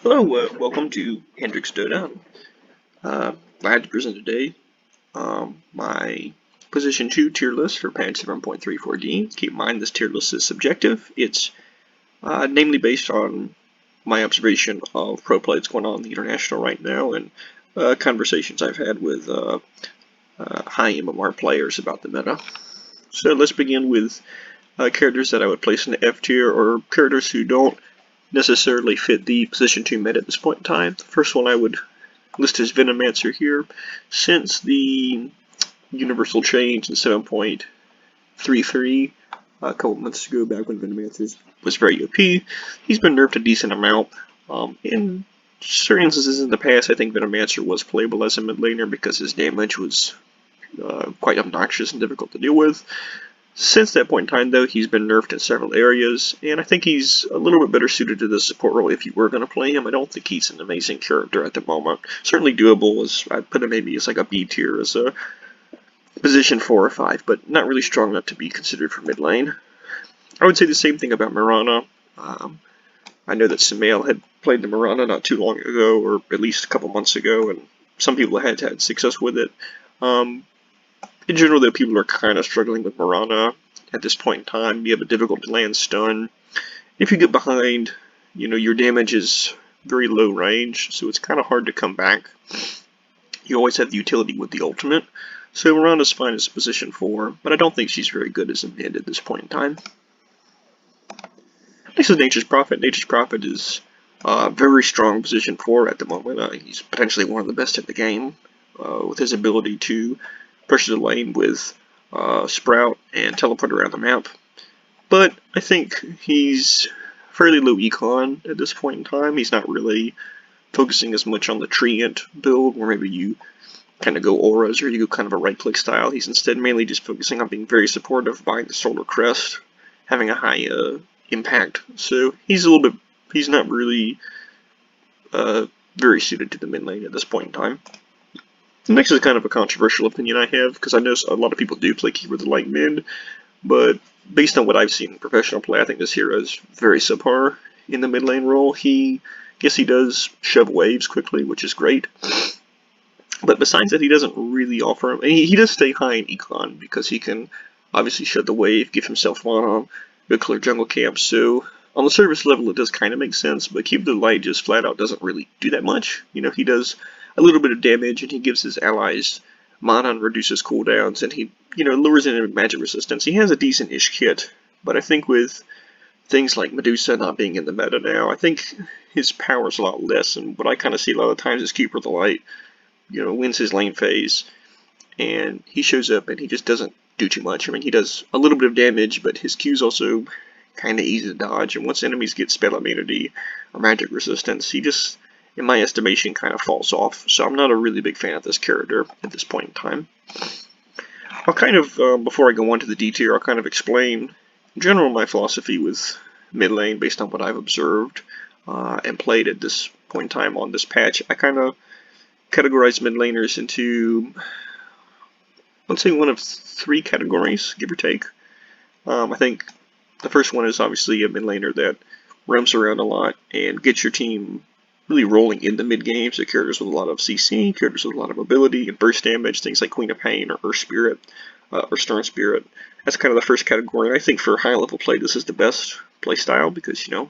Hello, welcome to Hendrix Dota. Glad to present today my position 2 tier list for patch 7.34D. Keep in mind this tier list is subjective. It's namely based on my observation of pro play that's going on in the international right now and conversations I've had with high MMR players about the meta. So let's begin with characters that I would place in the F tier, or characters who don't necessarily fit the position 2 meta at this point in time. The first one I would list as Venomancer here. Since the universal change in 7.33 a couple months ago, back when Venomancer was very OP, he's been nerfed a decent amount. In certain instances in the past, I think Venomancer was playable as a mid laner because his damage was quite obnoxious and difficult to deal with. Since that point in time, though, he's been nerfed in several areas, and I think he's a little bit better suited to the support role if you were going to play him. I don't think he's an amazing character at the moment. Certainly doable, I'd put him maybe as like a B tier, as a position 4 or 5, but not really strong enough to be considered for mid lane. I would say the same thing about Mirana. I know that Sumail had played the Mirana not too long ago, or at least a couple months ago, and some people had had success with it. In general, though, people are kind of struggling with Mirana at this point in time. You have a difficult to land stun. If you get behind, your damage is very low range, so it's kind of hard to come back. You always have the utility with the ultimate. So Mirana's fine as a position 4, but I don't think she's very good as a mid at this point in time. Next is Nature's Prophet. Nature's Prophet is a very strong position 4 at the moment. He's potentially one of the best in the game, with his ability to pressure the lane with Sprout and teleport around the map. But I think he's fairly low econ at this point in time. He's not really focusing as much on the treant build, where maybe you kind of go auras or you go kind of a right-click style. He's instead mainly just focusing on being very supportive, buying the Solar Crest, having a high impact. So he's not really very suited to the mid lane at this point in time. Next is kind of a controversial opinion I have, because I know a lot of people do play Keeper the Light mid, but based on what I've seen in professional play, I think this hero is very subpar in the mid lane role. Yes, he does shove waves quickly, which is great, but besides that, he doesn't really offer him. And he does stay high in econ, because he can obviously shove the wave, give himself mana, go clear jungle camps, so on the service level it does kind of make sense, but Keeper the Light just flat out doesn't really do that much. He does a little bit of damage, and he gives his allies mana and reduces cooldowns, and he, lowers enemy magic resistance. He has a decent-ish kit, but I think with things like Medusa not being in the meta now, I think his power is a lot less, and what I kind of see a lot of times is Keeper the Light, wins his lane phase, and he shows up and he just doesn't do too much. I mean, he does a little bit of damage, but his Q's also kind of easy to dodge, and once enemies get spell immunity or magic resistance, he just, in my estimation, kind of falls off. So I'm not a really big fan of this character at this point in time. I'll kind of, before I go on to the D tier, I'll kind of explain in general my philosophy with mid lane based on what I've observed and played at this point in time on this patch. I kind of categorize mid laners into, let's say, one of 3 categories, give or take. I think the first one is obviously a mid laner that roams around a lot and gets your team really rolling in the mid game. So characters with a lot of CC, characters with a lot of mobility and burst damage, things like Queen of Pain or Earth Spirit or Stern Spirit. That's kind of the first category. And I think for high level play, this is the best play style because, you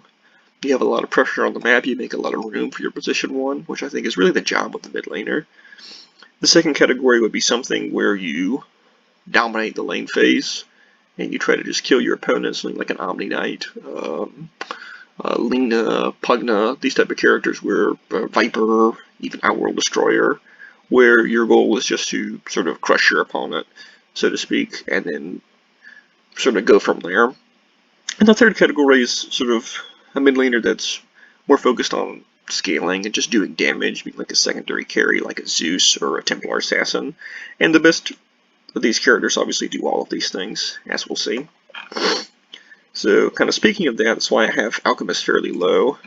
have a lot of pressure on the map, you make a lot of room for your position 1, which I think is really the job of the mid laner. The second category would be something where you dominate the lane phase and you try to just kill your opponents, like an Omni Knight, Lina, Pugna, these type of characters, where Viper, even Outworld Destroyer, where your goal is just to sort of crush your opponent, so to speak, and then sort of go from there. And the third category is sort of a mid laner that's more focused on scaling and just doing damage, being like a secondary carry like a Zeus or a Templar Assassin. And the best of these characters obviously do all of these things, as we'll see. So, kind of speaking of that, that's why I have Alchemist fairly low.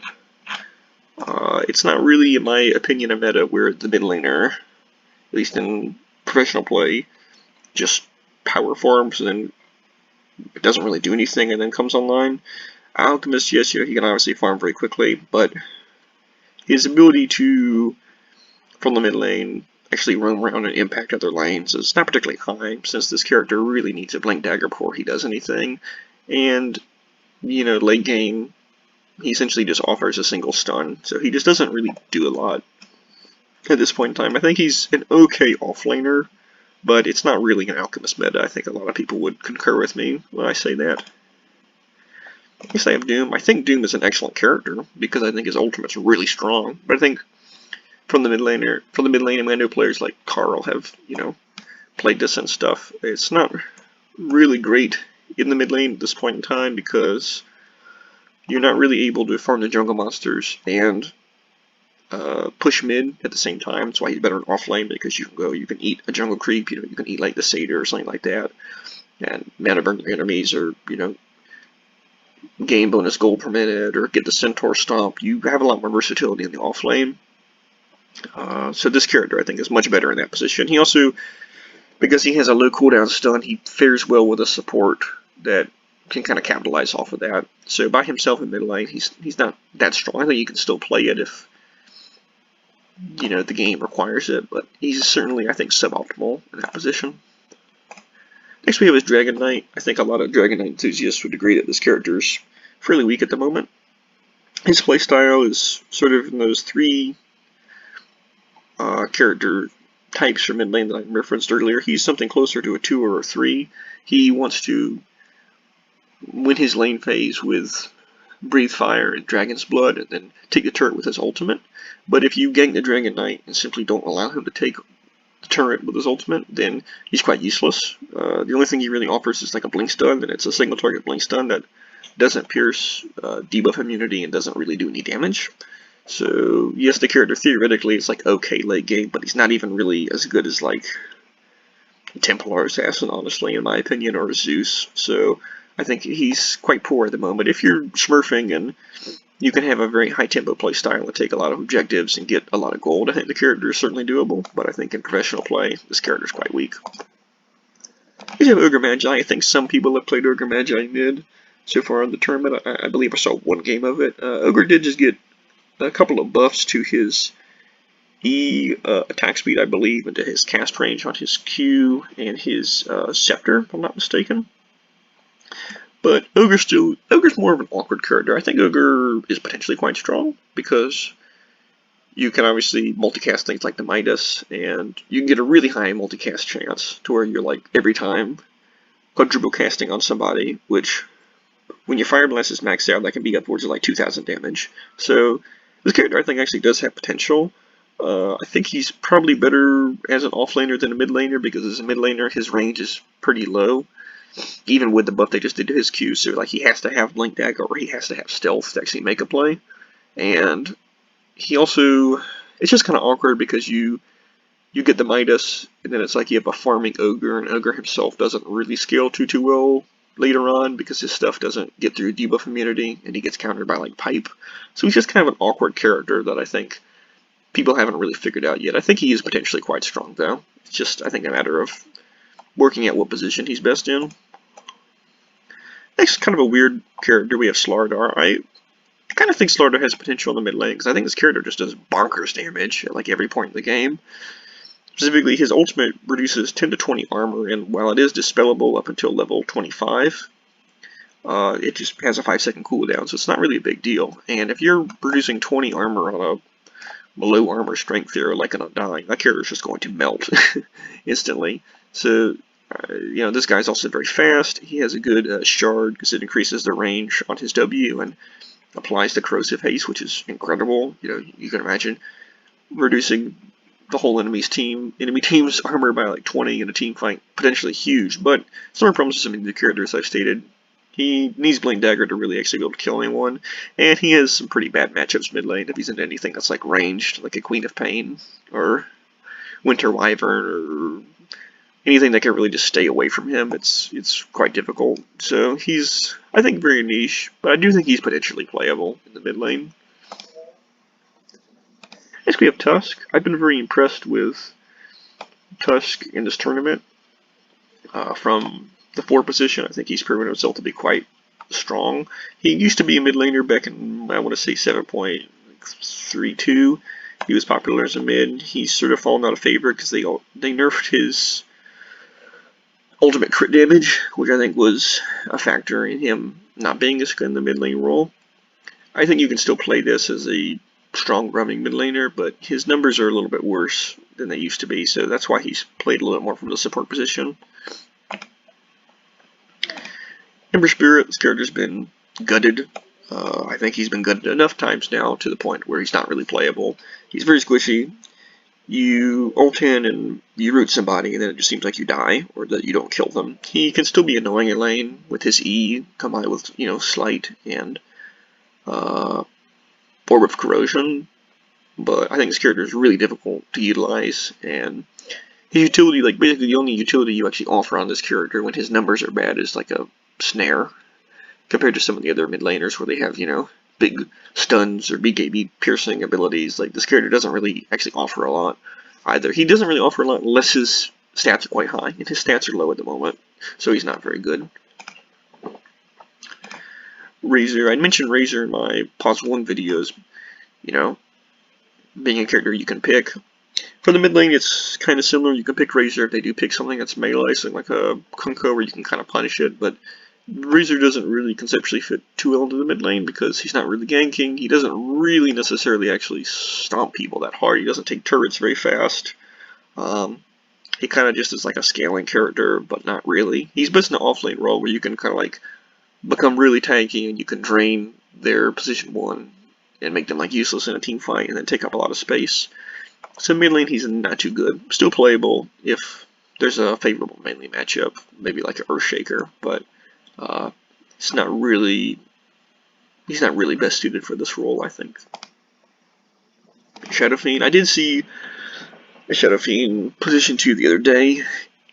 It's not really, in my opinion, a meta where the mid laner, at least in professional play, just power farms and then it doesn't really do anything and then comes online. Alchemist, yes, he can obviously farm very quickly, but his ability to, from the mid lane, actually run around and impact other lanes is not particularly high, since this character really needs a blink dagger before he does anything. And, you know, late game, he essentially just offers a single stun, so he just doesn't really do a lot at this point in time. I think he's an okay offlaner, but it's not really an alchemist meta. I think a lot of people would concur with me when I say that. Next I have Doom. I think Doom is an excellent character because I think his ultimate's really strong. But I think from the mid lane, I know players like Carl have, you know, played this and stuff. It's not really great in the mid lane at this point in time because you're not really able to farm the jungle monsters and push mid at the same time. That's why he's better in offlane, because you can eat a jungle creep, you know, you can eat like the satyr or something like that, and mana burn your enemies, or, you know, gain bonus gold per minute, or get the centaur stomp. You have a lot more versatility in the offlane. So this character, I think, is much better in that position. He also, because he has a low cooldown stun, he fares well with a support that can kind of capitalize off of that. So by himself in mid lane, he's not that strong. I think you can still play it if, you know, the game requires it, but he's certainly, I think, suboptimal in that position. Next we have his Dragon Knight. I think a lot of Dragon Knight enthusiasts would agree that this character is fairly weak at the moment. His playstyle is sort of in those three character types for mid lane that I referenced earlier. He's something closer to a 2 or a 3. He wants to win his lane phase with Breathe Fire and Dragon's Blood, and then take the turret with his ultimate. But if you gank the Dragon Knight and simply don't allow him to take the turret with his ultimate, then he's quite useless. The only thing he really offers is like a blink stun, and it's a single target blink stun that doesn't pierce debuff immunity and doesn't really do any damage. So yes, the character theoretically is like okay late game, but he's not even really as good as like Templar Assassin, honestly, in my opinion, or Zeus. So I think he's quite poor at the moment. If you're smurfing and you can have a very high tempo play style and take a lot of objectives and get a lot of gold, I think the character is certainly doable, but I think in professional play, this character is quite weak. You have Ogre Magi. I think some people have played Ogre Magi mid so far in the tournament. I believe I saw one game of it. Ogre did just get a couple of buffs to his E attack speed, I believe, and to his cast range on his Q and his Scepter, if I'm not mistaken. But Ogre's more of an awkward character. I think Ogre is potentially quite strong because you can obviously multicast things like the Midas, and you can get a really high multicast chance to where you're like every time quadruple casting on somebody, which when your Fire Blast is maxed out, that can be upwards of like 2,000 damage. So this character, I think, actually does have potential. I think he's probably better as an offlaner than a mid laner, because as a mid laner, his range is pretty low, even with the buff they just did to his Q. So like he has to have Blink Dagger or he has to have Stealth to actually make a play. And he also, it's just kind of awkward because you get the Midas, and then it's like you have a farming Ogre, and Ogre himself doesn't really scale too well later on because his stuff doesn't get through debuff immunity, and he gets countered by like Pipe. So he's just kind of an awkward character that I think people haven't really figured out yet. I think he is potentially quite strong, though. It's just, I think, a matter of working out what position he's best in. Next, kind of a weird character, we have Slardar. I kind of think Slardar has potential in the mid lane, because I think this character just does bonkers damage at like every point in the game. Specifically, his ultimate reduces 10 to 20 armor, and while it is dispellable up until level 25, it just has a 5-second cooldown, so it's not really a big deal. And if you're producing 20 armor on a below armor strength hero like an Undying, that character is just going to melt instantly. So, you know, this guy's also very fast. He has a good shard because it increases the range on his W and applies the corrosive haste, which is incredible. You know, you can imagine reducing the whole enemy team's armor by like 20 in a team fight, potentially huge. But Storm promises some of the characters I've stated. He needs Blink Dagger to really actually be able to kill anyone, and he has some pretty bad matchups mid lane if he's into anything that's like ranged, like a Queen of Pain or Winter Wyvern or anything that can really just stay away from him. It's quite difficult. So he's, I think, very niche, but I do think he's potentially playable in the mid lane. Next we have Tusk. I've been very impressed with Tusk in this tournament. From the 4 position, I think he's proven himself to be quite strong. He used to be a mid laner back in, I want to say, think 3-2. He was popular as a mid. He's sort of fallen out of favor because they nerfed his ultimate crit damage, which I think was a factor in him not being as good in the mid lane role. I think you can still play this as a strong roaming mid laner, but his numbers are a little bit worse than they used to be, so that's why he's played a little bit more from the support position. Ember Spirit, this character's been gutted. I think he's been gutted enough times now to the point where he's not really playable. He's very squishy. You ult in and you root somebody and then it just seems like you die, or that you don't kill them. He can still be annoying in lane with his E, combined with, Slight and Orb of Corrosion, but I think this character is really difficult to utilize, and his utility, like basically the only utility you actually offer on this character when his numbers are bad is like a snare, compared to some of the other mid laners where they have, big stuns or BKB piercing abilities. Like, this character doesn't really actually offer a lot either. He doesn't really offer a lot unless his stats are quite high, and his stats are low at the moment, so he's not very good. Razor, I mentioned Razor in my Pause 1 videos, being a character you can pick. For the mid lane, it's kind of similar. You can pick Razor if they do pick something that's melee, something like a Kunko where you can kind of punish it, but Razor doesn't really conceptually fit too well into the mid lane because he's not really ganking. He doesn't really necessarily actually stomp people that hard. He doesn't take turrets very fast. He kind of just is like a scaling character, but not really. He's best in an off lane role where you can kind of like become really tanky and you can drain their position 1 and make them like useless in a team fight and then take up a lot of space. So mid lane he's not too good. Still playable if there's a favorable melee matchup, maybe like an Earthshaker, but he's not really best suited for this role, I think. Shadow Fiend, I did see a Shadow Fiend position 2 the other day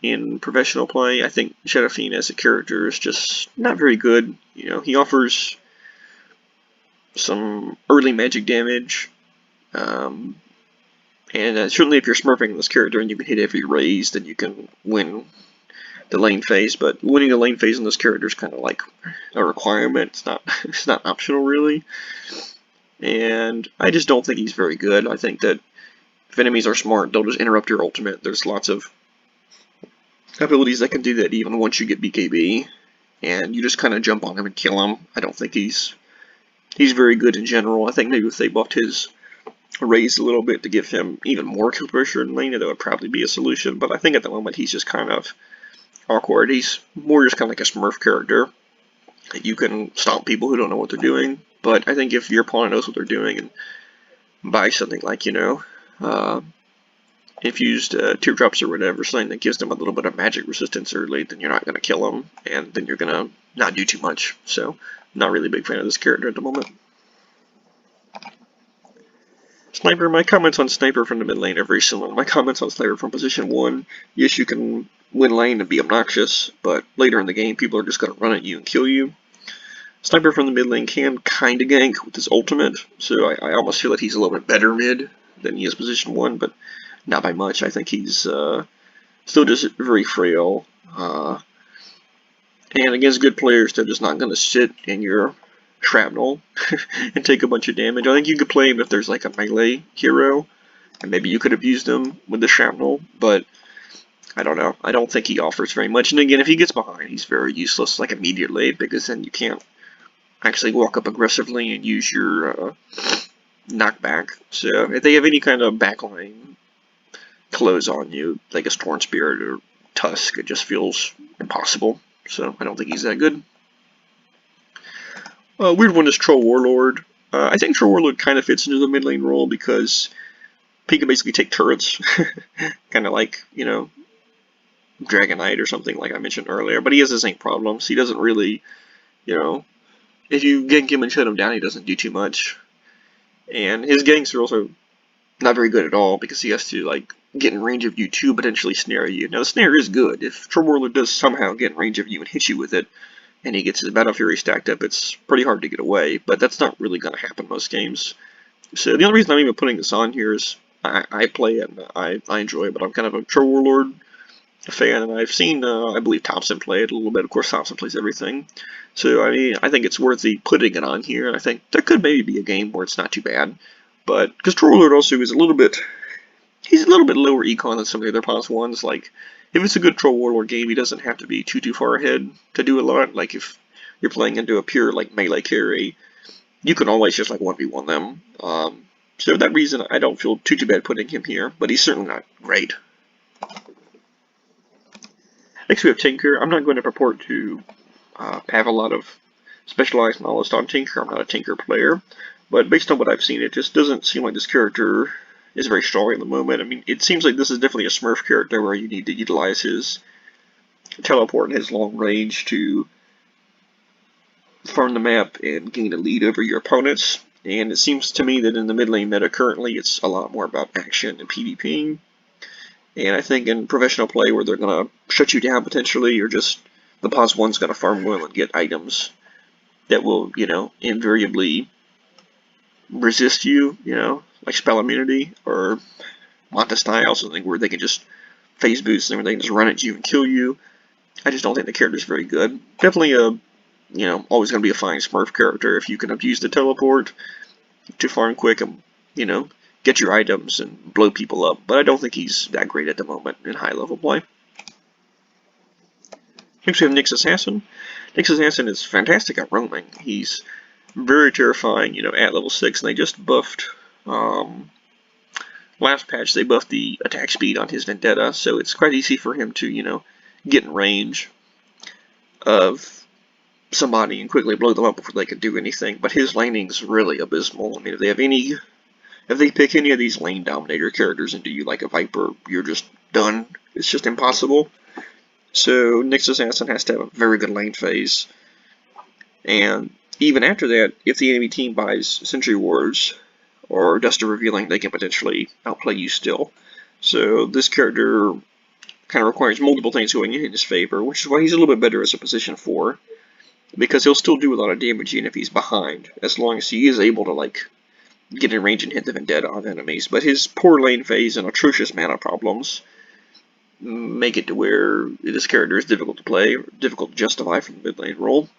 in professional play. I think Shadow Fiend as a character is just not very good. He offers some early magic damage, and certainly if you're smurfing this character and you can hit every raise, then you can win the lane phase. But winning the lane phase in this character is kind of like a requirement. It's not optional really, and I just don't think he's very good. I think that if enemies are smart, they'll just interrupt your ultimate. There's lots of abilities that can do that even once you get BKB, and you just kind of jump on him and kill him. I don't think he's very good in general. I think maybe if they buffed his raise a little bit to give him even more kill pressure in lane, that would probably be a solution, but I think at the moment he's just kind of awkward. He's more just kind of like a smurf character. You can stomp people who don't know what they're doing, but I think if your opponent knows what they're doing and buys something like, infused teardrops or whatever, something that gives them a little bit of magic resistance early, then you're not going to kill them, and then you're going to not do too much. So, not really a big fan of this character at the moment. Sniper, my comments on Sniper from the mid lane are very similar to my comments on Sniper from position 1. Yes, you can win lane and be obnoxious, but later in the game, people are just going to run at you and kill you. Sniper from the mid lane can kind of gank with his ultimate, so I almost feel that he's a little bit better mid than he is position 1, but not by much. I think he's still just very frail. And against good players, they're just not going to sit in your shrapnel and take a bunch of damage. I think you could play him if there's like a melee hero, and maybe you could have used him with the shrapnel, but I don't know. I don't think he offers very much. And again, if he gets behind, he's very useless, like immediately, because then you can't actually walk up aggressively and use your knockback. So if they have any kind of backline close on you, like a Storm Spirit or Tusk, it just feels impossible. So I don't think he's that good. Weird one is Troll Warlord. I think Troll Warlord kind of fits into the mid lane role because he can basically take turrets, kind of like, Dragon Knight or something like I mentioned earlier, but he has the same problems. He doesn't really, if you gank him and shut him down, he doesn't do too much. And his ganks are also not very good at all because he has to, like, get in range of you to potentially snare you. Now, the snare is good. If Troll Warlord does somehow get in range of you and hit you with it, and he gets his Battle Fury stacked up, it's pretty hard to get away, but that's not really going to happen most games. So the only reason I'm even putting this on here is I play it and I enjoy it, but I'm kind of a Troll Warlord a fan, and I've seen, I believe Thompson play it a little bit. Of course, Thompson plays everything. So, I mean, I think it's worthy putting it on here, and I think there could maybe be a game where it's not too bad. But, because Trollord also is he's a little bit lower econ than some of the other pos ones. Like, if it's a good Troll Warlord game, he doesn't have to be too far ahead to do a lot. Like, if you're playing into a pure, like, melee carry, you can always just, like, 1v1 them. So for that reason, I don't feel too bad putting him here, but he's certainly not great. Next we have Tinker. I'm not going to purport to have a lot of specialized knowledge on Tinker. I'm not a Tinker player, but based on what I've seen, it just doesn't seem like this character is very strong at the moment. I mean, it seems like this is definitely a Smurf character where you need to utilize his teleport and his long range to farm the map and gain a lead over your opponents. And it seems to me that in the mid lane meta currently, it's a lot more about action and PvPing. And I think in professional play where they're going to shut you down potentially, or just the pos one's going to farm well and get items that will, invariably resist you, like spell immunity or Manta style, something where they can just phase boost and they can just run at you and kill you. I just don't think the character's very good. Definitely always going to be a fine Smurf character if you can abuse the teleport to farm quick and, get your items and blow people up. But I don't think he's that great at the moment in high level play. Next we have Nyx Assassin. Nyx Assassin is fantastic at roaming. He's very terrifying, at level 6, and they just buffed, last patch they buffed the attack speed on his Vendetta, so it's quite easy for him to, get in range of somebody and quickly blow them up before they can do anything. But his laning's really abysmal. I mean, if they pick any of these lane dominator characters and do you like a Viper, you're just done. It's just impossible. So Nyx Assassin has to have a very good lane phase. And even after that, if the enemy team buys Sentry Wars or Dust of Revealing, they can potentially outplay you still. So this character kind of requires multiple things going in his favor, which is why he's a little bit better as a position 4. Because he'll still do a lot of damage even if he's behind, as long as he is able to, get in range and hit the Vendetta on enemies. But his poor lane phase and atrocious mana problems make it to where this character is difficult to play, difficult to justify from the mid lane role.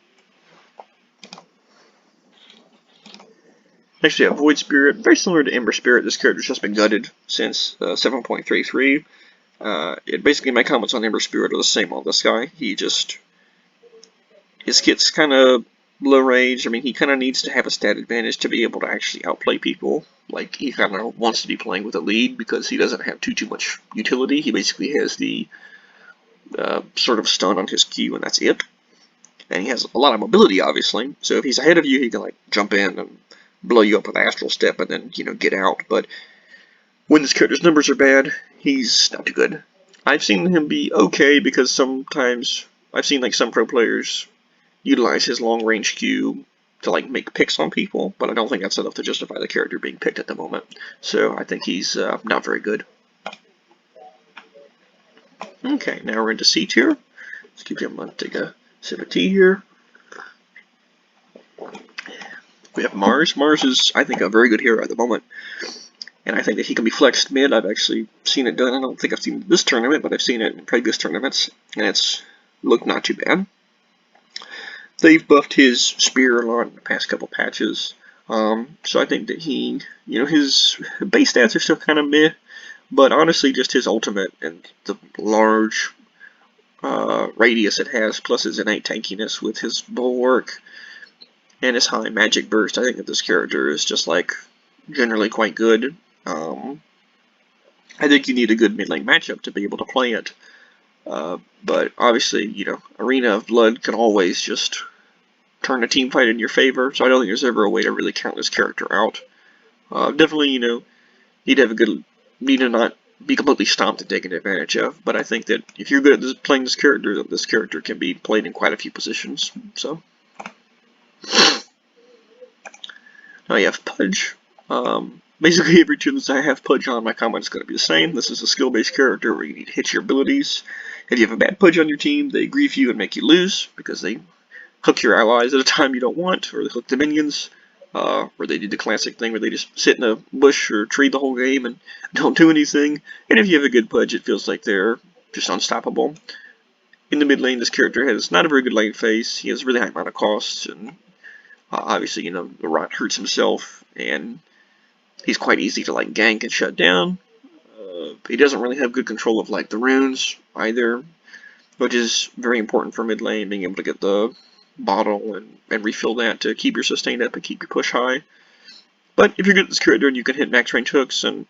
Next we have Void Spirit. Very similar to Ember Spirit, this character's just been gutted since 7.33. Basically my comments on Ember Spirit are the same on this guy. His kit's kind of low range. I mean, he kind of needs to have a stat advantage to be able to actually outplay people. Like, he kind of wants to be playing with a lead because he doesn't have too much utility. He basically has the sort of stun on his Q, and that's it. And he has a lot of mobility, obviously. So if he's ahead of you, he can, jump in and blow you up with Astral Step and then, get out. But when this character's numbers are bad, he's not too good. I've seen him be okay because sometimes I've seen, some pro players utilize his long-range Q to make picks on people, but I don't think that's enough to justify the character being picked at the moment. So I think he's not very good. Okay, now we're into C tier. Let's keep him on, take a sip of tea here. We have Mars. Mars is, I think, a very good hero at the moment, and I think that he can be flexed mid. I've actually seen it done. I don't think I've seen this tournament, but I've seen it in previous tournaments, and it's looked not too bad. They've buffed his spear a lot in the past couple patches, so I think that he, his base stats are still kind of meh, but honestly just his ultimate and the large radius it has, plus his innate tankiness with his bulwark and his high magic burst, I think that this character is just generally quite good. I think you need a good mid lane matchup to be able to play it. But obviously, Arena of Blood can always just turn a team fight in your favor, so I don't think there's ever a way to really count this character out. Definitely, he'd have need to not be completely stomped and taken advantage of, but I think that if you're good at playing this character can be played in quite a few positions, so. Now you have Pudge. Basically, every tier list I have Pudge on, my comment is going to be the same. This is a skill-based character where you need to hit your abilities. If you have a bad Pudge on your team, they grief you and make you lose, because they hook your allies at a time you don't want, or they hook the minions, or they do the classic thing where they just sit in a bush or tree the whole game and don't do anything. And if you have a good Pudge, it feels like they're just unstoppable. In the mid lane, this character has not a very good lane phase. He has really high mana costs, and obviously, you know, the Rot hurts himself, and he's quite easy to like gank and shut down. He doesn't really have good control of like the runes either, which is very important for mid lane, being able to get the bottle and refill that to keep your sustain up and keep your push high. But if you're good at this character and you can hit max range hooks and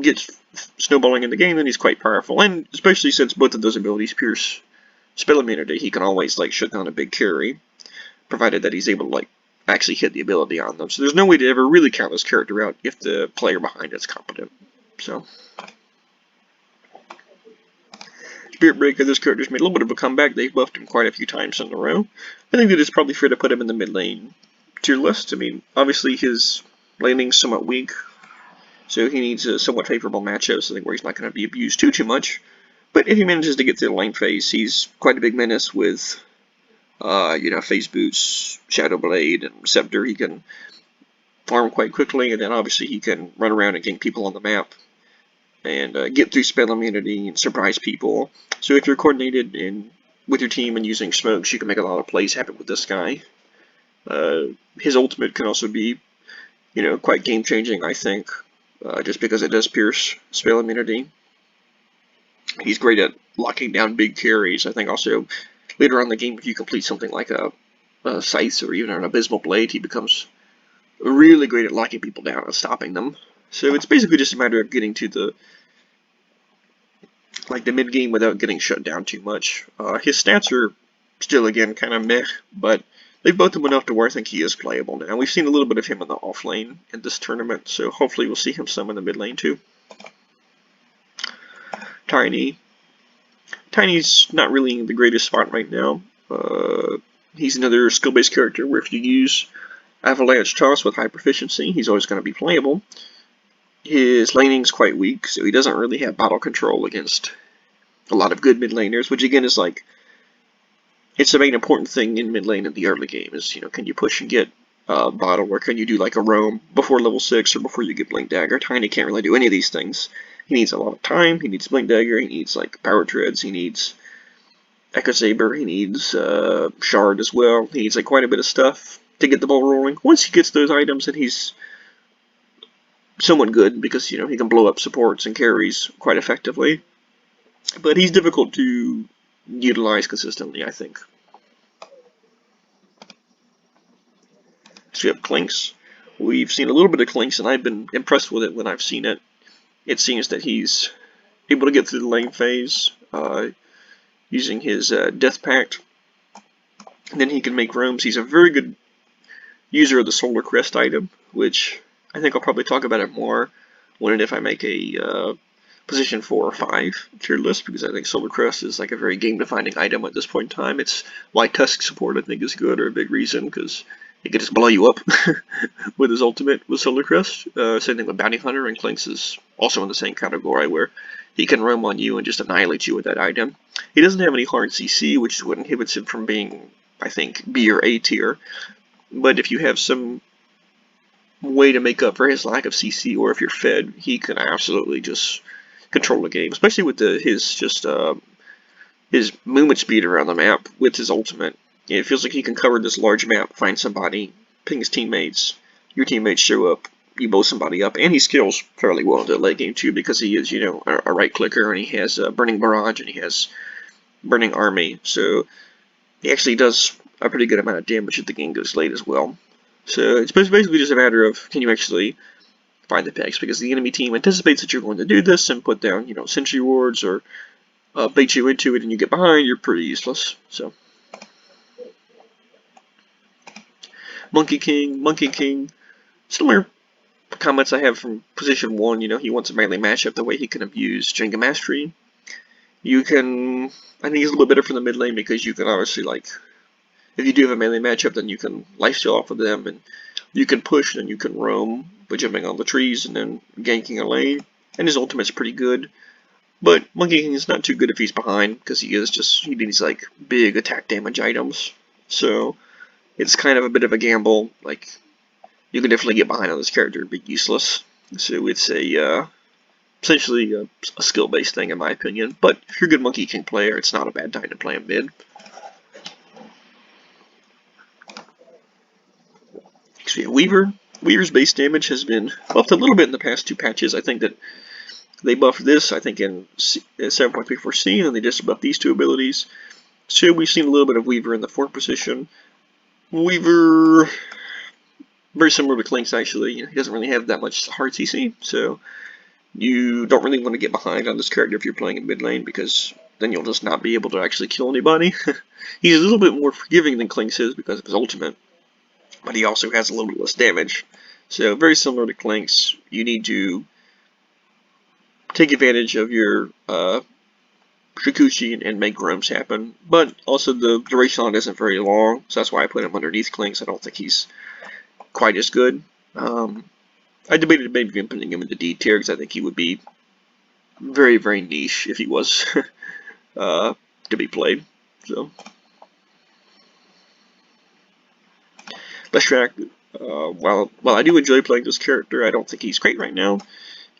get snowballing in the game, then he's quite powerful. And especially since both of those abilities pierce spell immunity, he can always like shut down a big carry, provided that he's able to like actually hit the ability on them. So there's no way to ever really count this character out if the player behind it's competent. So Spirit Breaker, this character's made a little bit of a comeback. They've buffed him quite a few times in a row. I think that it's probably fair to put him in the mid lane tier list. I mean, obviously his laning's somewhat weak, so he needs a somewhat favorable matchups, I think, where he's not going to be abused too much. But if he manages to get through the lane phase, he's quite a big menace with, you know, Phase Boots, Shadow Blade, and Scepter. He can farm quite quickly, and then obviously he can run around and gank people on the map and get through spell immunity and surprise people. So if you're coordinated with your team and using smokes, you can make a lot of plays happen with this guy. His ultimate can also be, you know, quite game-changing, I think, just because it does pierce spell immunity. He's great at locking down big carries. I think also later on in the game, if you complete something like a Scythe or even an Abysmal Blade, he becomes really great at locking people down and stopping them. So it's basically just a matter of getting to the mid game without getting shut down too much. His stats are still, again, kind of meh, but they've buffed him enough to where I think he is playable now. We've seen a little bit of him in the off lane in this tournament, so hopefully we'll see him some in the mid lane too. Tiny. Tiny's not really in the greatest spot right now. He's another skill-based character where if you use Avalanche Toss with high proficiency, he's always going to be playable. His laning's quite weak, so he doesn't really have bottle control against a lot of good mid laners, which again is like, it's the main important thing in mid lane in the early game is, you know, can you push and get bottle, or can you do like a roam before level 6 or before you get Blink Dagger? Tiny can't really do any of these things. He needs a lot of time, he needs Blink Dagger, he needs like Power Treads, he needs Echo Saber, he needs Shard as well. He needs like quite a bit of stuff to get the ball rolling. Once he gets those items, then he's somewhat good because, you know, he can blow up supports and carries quite effectively. But he's difficult to utilize consistently, I think. So we have Clinks. We've seen a little bit of Clinks, and I've been impressed with it when I've seen it. It seems that he's able to get through the lane phase using his Death Pact. And then he can make roams. He's a very good user of the Solar Crest item, which I think I'll probably talk about it more when and if I make a position 4 or 5 tier list, because I think Solar Crest is like a very game-defining item at this point in time. It's why Tusk support, I think, is good, or a big reason, because it can just blow you up with his ultimate with Solar Crest. Same thing with Bounty Hunter, and Clinks is also in the same category, where he can roam on you and just annihilate you with that item. He doesn't have any hard CC, which is what inhibits him from being, I think, B or A tier. But if you have some way to make up for his lack of CC, or if you're fed, he can absolutely just control the game, especially with his movement speed around the map with his ultimate. It feels like he can cover this large map, find somebody, ping his teammates, your teammates show up, you blow somebody up, and he skills fairly well in the late game too, because he is, you know, a right clicker, and he has Burning Barrage, and he has Burning Army, so he actually does a pretty good amount of damage if the game goes late as well. So it's basically just a matter of, can you actually find the picks, because the enemy team anticipates that you're going to do this and put down, you know, sentry wards or bait you into it, and you get behind, you're pretty useless. So Monkey King, similar comments I have from position 1. You know, he wants a melee matchup the way he can abuse Jenga Mastery. You can, I think he's a little bit better for the mid lane, because you can obviously, like, if you do have a melee matchup, then you can lifesteal off of them, and you can push, and you can roam by jumping on the trees and then ganking a lane. And his ultimate's pretty good. But Monkey King is not too good if he's behind, because he needs like big attack damage items. So it's kind of a bit of a gamble. Like, you can definitely get behind on this character and be useless. So it's a essentially a skill-based thing in my opinion. But if you're a good Monkey King player, it's not a bad time to play him mid. So yeah, Weaver. Weaver's base damage has been buffed a little bit in the past 2 patches. I think that they buffed this, I think, in 7.34C, and they just buffed these 2 abilities. So we've seen a little bit of Weaver in the 4th position. Weaver, very similar to Clinks actually. He doesn't really have that much hard CC, so you don't really want to get behind on this character if you're playing in mid lane, because then you'll just not be able to actually kill anybody. He's a little bit more forgiving than Clinks is because of his ultimate, but he also has a little bit less damage. So very similar to Clinks, you need to take advantage of your Shikushi and make roams happen, but also the duration on it isn't very long, so that's why I put him underneath Clinks. I don't think he's quite as good. I debated maybe putting him in the D tier because I think he would be very, very niche if he was to be played. So, Leshrac, while I do enjoy playing this character, I don't think he's great right now.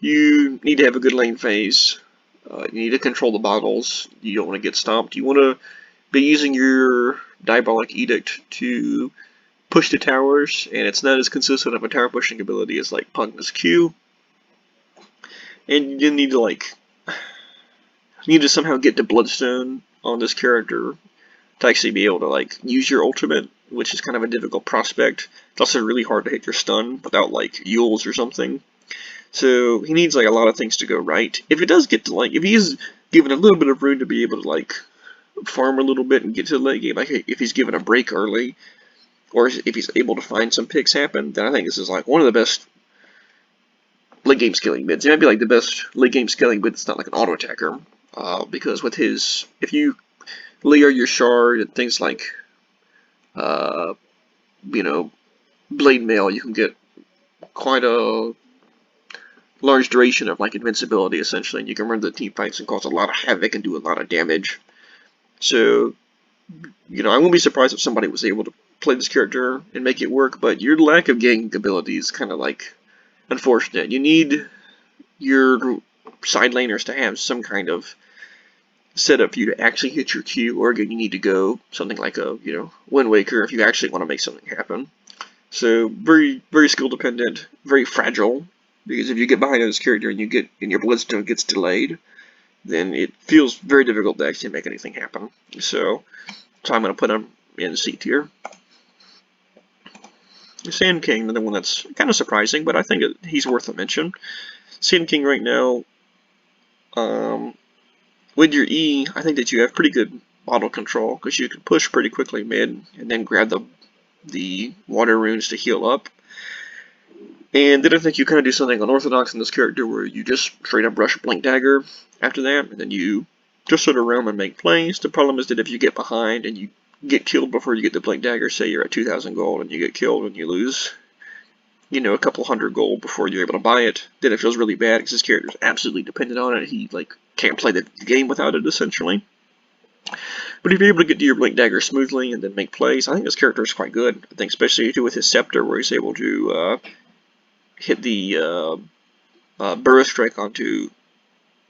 You need to have a good lane phase. You need to control the bottles. You don't want to get stomped. You want to be using your Diabolic Edict to push the towers, and it's not as consistent of a tower pushing ability as like Pugna's Q. And you need to somehow get to Bloodstone on this character to actually be able to like use your ultimate, which is kind of a difficult prospect. It's also really hard to hit your stun without like Yules or something. So he needs like a lot of things to go right. If it does get to like, if he's given a little bit of room to be able to like farm a little bit and get to the late game, like if he's given a break early, or if he's able to find some picks happen, then I think this is like one of the best late game scaling mids. It might be like the best late game scaling mid that's not like an auto attacker, because with his, if you layer your shard and things like, you know, blade mail, you can get quite a large duration of like invincibility essentially, and you can run the team fights and cause a lot of havoc and do a lot of damage. So, you know, I wouldn't be surprised if somebody was able to play this character and make it work, but your lack of ganking ability is kind of like unfortunate. You need your side laners to have some kind of setup for you to actually hit your Q, or again, you need to go something like a, you know, Wind Waker if you actually want to make something happen. So very, very skill dependent, very fragile, because if you get behind this character and your Bloodstone gets delayed, then it feels very difficult to actually make anything happen. So I'm going to put him in C tier. Sand King, another one that's kind of surprising, but I think he's worth a mention. Sand King right now, with your E, I think that you have pretty good bottle control, because you can push pretty quickly mid, and then grab the water runes to heal up. And then I think you kind of do something unorthodox in this character where you just straight up rush Blink Dagger after that, and then you just sort of roam and make plays. The problem is that if you get behind and you get killed before you get the Blink Dagger, say you're at 2,000 gold and you get killed and you lose, you know, a couple hundred gold before you're able to buy it, then it feels really bad because this character is absolutely dependent on it. He like can't play the game without it essentially. But if you're able to get to your Blink Dagger smoothly and then make plays, I think this character is quite good. I think especially with his Scepter where he's able to hit the Burrow Strike onto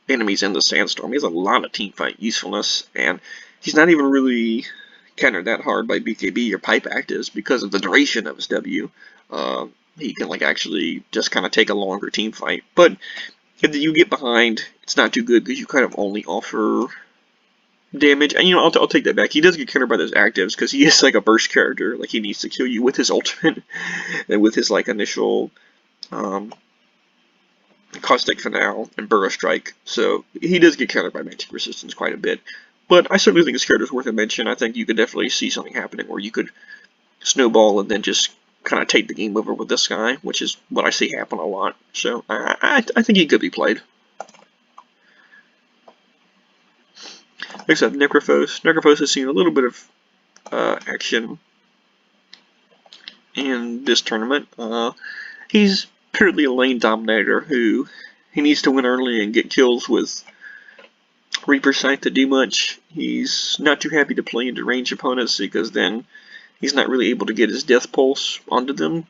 enemies in the Sandstorm. He has a lot of teamfight usefulness, and he's not even really countered that hard by BKB or Pipe Actives because of the duration of his W. He can like actually just kind of take a longer team fight. But if you get behind, it's not too good because you kind of only offer damage. And you know, I'll take that back. He does get countered by those actives because he is like a burst character. Like he needs to kill you with his ultimate and with his like initial Caustic Finale and Burrow Strike. So he does get countered by magic resistance quite a bit. But I certainly think this character is worth a mention. I think you could definitely see something happening where you could snowball and then just kind of take the game over with this guy, which is what I see happen a lot. So I think he could be played. Next up, Necrophos. Necrophos has seen a little bit of action in this tournament. He's purely a lane dominator who he needs to win early and get kills with Reaper Sight to do much. He's not too happy to play into ranged opponents because then he's not really able to get his Death Pulse onto them.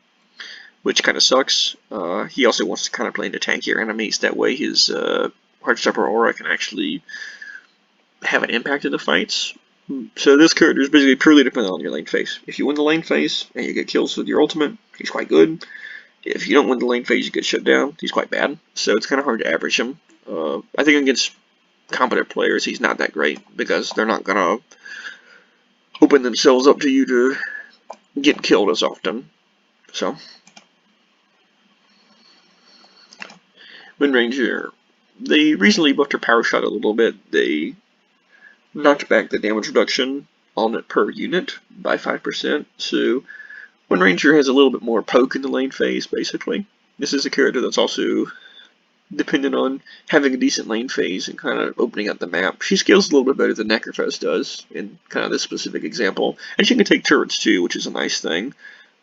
which kind of sucks. He also wants to kind of play into tankier enemies. That way his Heartstopper aura can actually have an impact in the fights. So this character is basically purely dependent on your lane phase. If you win the lane phase and you get kills with your ultimate, he's quite good. If you don't win the lane phase, you get shut down, he's quite bad. So it's kind of hard to average him. I think against competent players, he's not that great because they're not going to open themselves up to you to get killed as often. So, Wind Ranger, they recently buffed her power shot a little bit. They knocked back the damage reduction on it per unit by 5%. So, Wind Ranger has a little bit more poke in the lane phase, basically. This is a character that's also dependent on having a decent lane phase and kind of opening up the map. She scales a little bit better than Necrophos does in kind of this specific example. And she can take turrets too, which is a nice thing.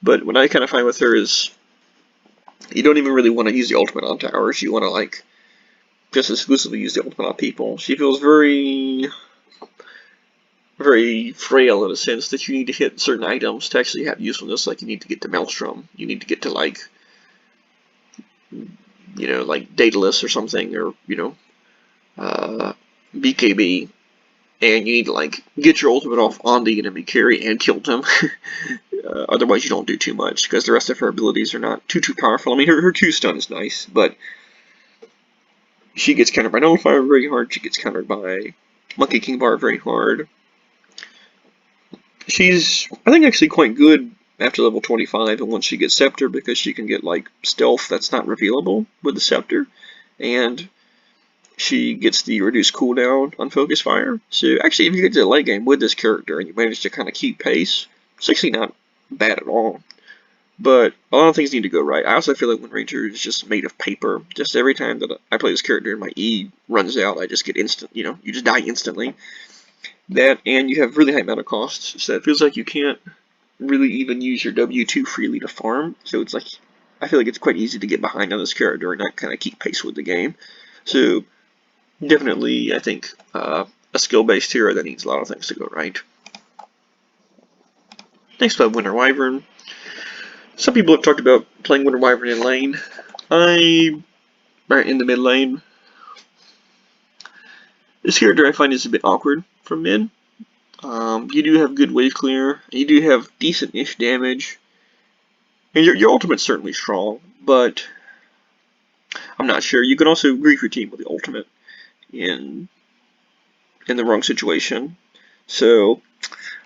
But what I kind of find with her is you don't even really want to use the ultimate on towers. You want to, like, just exclusively use the ultimate on people. She feels very frail in a sense that you need to hit certain items to actually have usefulness. Like, you need to get to Maelstrom. You need to get to, like, you know, like Daedalus or something, or, you know, BKB, and you need to, like, get your ultimate off on the enemy carry and kill them. Otherwise you don't do too much, because the rest of her abilities are not too powerful. I mean, her Q-stun is nice, but she gets countered by Nullifier very hard, she gets countered by Monkey King Bar very hard. She's, I think, actually quite good after level 25, and once she gets Scepter, because she can get, like, stealth that's not revealable with the Scepter, and she gets the reduced cooldown on Focus Fire. So actually, if you get to the late game with this character and you manage to kind of keep pace, it's actually not bad at all. But a lot of things need to go right. I also feel like Wind Ranger is just made of paper. Just every time that I play this character and my E runs out, I just get instant, you know, you just die instantly. That, and you have really high mana costs, so it feels like you can't really even use your W too freely to farm. So it's like, I feel like it's quite easy to get behind on this character and not kind of keep pace with the game. So definitely, I think, a skill-based hero that needs a lot of things to go right. Next up, Winter Wyvern. Some people have talked about playing Winter Wyvern in lane. In the mid lane. This character I find is a bit awkward from mid. You do have good wave clear, you do have decent-ish damage, and your ultimate's certainly strong, but I'm not sure. You can also grief your team with the ultimate in the wrong situation. So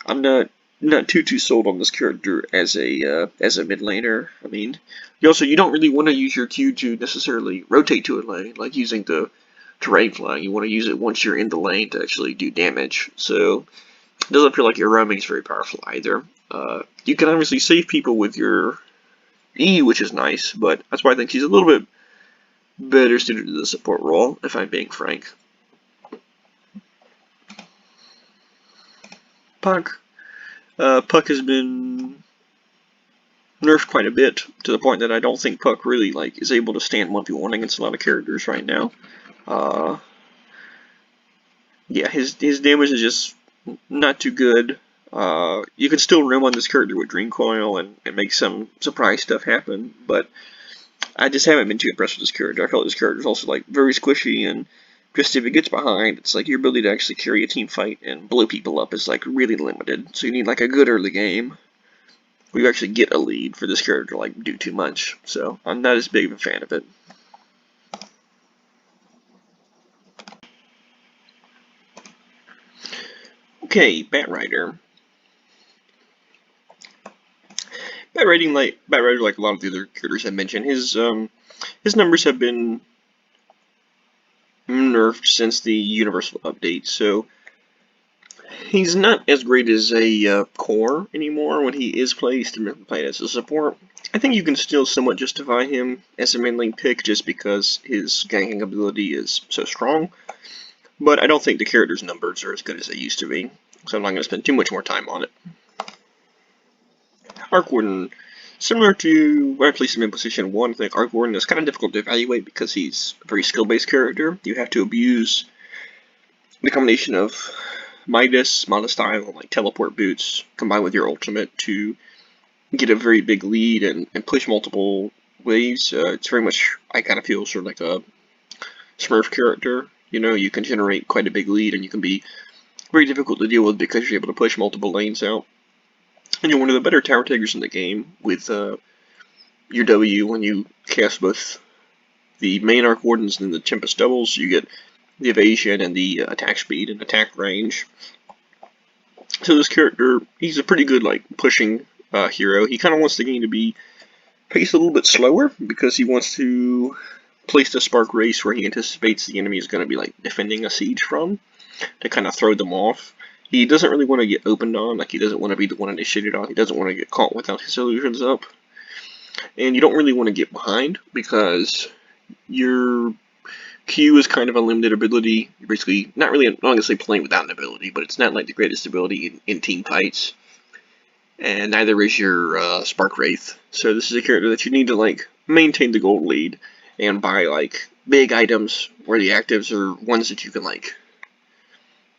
I'm not too sold on this character as a mid laner. I mean, you don't really want to use your Q to necessarily rotate to a lane, like using the terrain flying. You want to use it once you're in the lane to actually do damage. So it doesn't feel like your roaming is very powerful either. You can obviously save people with your E, which is nice, but that's why I think she's a little bit better suited to the support role, if I'm being frank. Puck. Puck has been nerfed quite a bit, to the point that I don't think Puck really is able to stand 1v1 against a lot of characters right now. Yeah, his damage is just not too good. You can still roam on this character with Dream Coil and make some surprise stuff happen, but I just haven't been too impressed with this character. I felt this character is also very squishy, and just if it gets behind, it's like your ability to actually carry a team fight and blow people up is really limited. So you need a good early game where you actually get a lead for this character to do too much. So I'm not as big of a fan of it. Okay, Batrider. Batrider, like a lot of the other characters I mentioned, his numbers have been nerfed since the Universal update, so he's not as great as a core anymore when he is played as a support. I think you can still somewhat justify him as a main lane pick just because his ganking ability is so strong, but I don't think the character's numbers are as good as they used to be, so I'm not going to spend too much more time on it. Arc Warden. Similar to when I placed him in position 1, I think Arc Warden is kind of difficult to evaluate because he's a very skill-based character. You have to abuse the combination of Midas, Mana Style, and Teleport Boots combined with your ultimate to get a very big lead and push multiple waves. It's very much, I kind of feel sort of like a Smurf character. You know, you can generate quite a big lead and you can be very difficult to deal with because you're able to push multiple lanes out. And you're one of the better tower takers in the game with your W when you cast both the main Arc Wardens and the Tempest doubles. You get the evasion and the attack speed and attack range. So this character, he's a pretty good like pushing hero. He kind of wants the game to be paced a little bit slower because he wants to place the Spark Race where he anticipates the enemy is going to be like defending a siege from, to kind of throw them off. He doesn't really want to get opened on, like he doesn't want to be the one initiated on. He doesn't want to get caught without his illusions up. And you don't really want to get behind because your Q is kind of a limited ability. You're basically not really, I'm not going to say playing without an ability, but it's not like the greatest ability in team fights. And neither is your Spark Wraith. So this is a character that you need to like maintain the gold lead and buy like big items where the actives are ones that you can like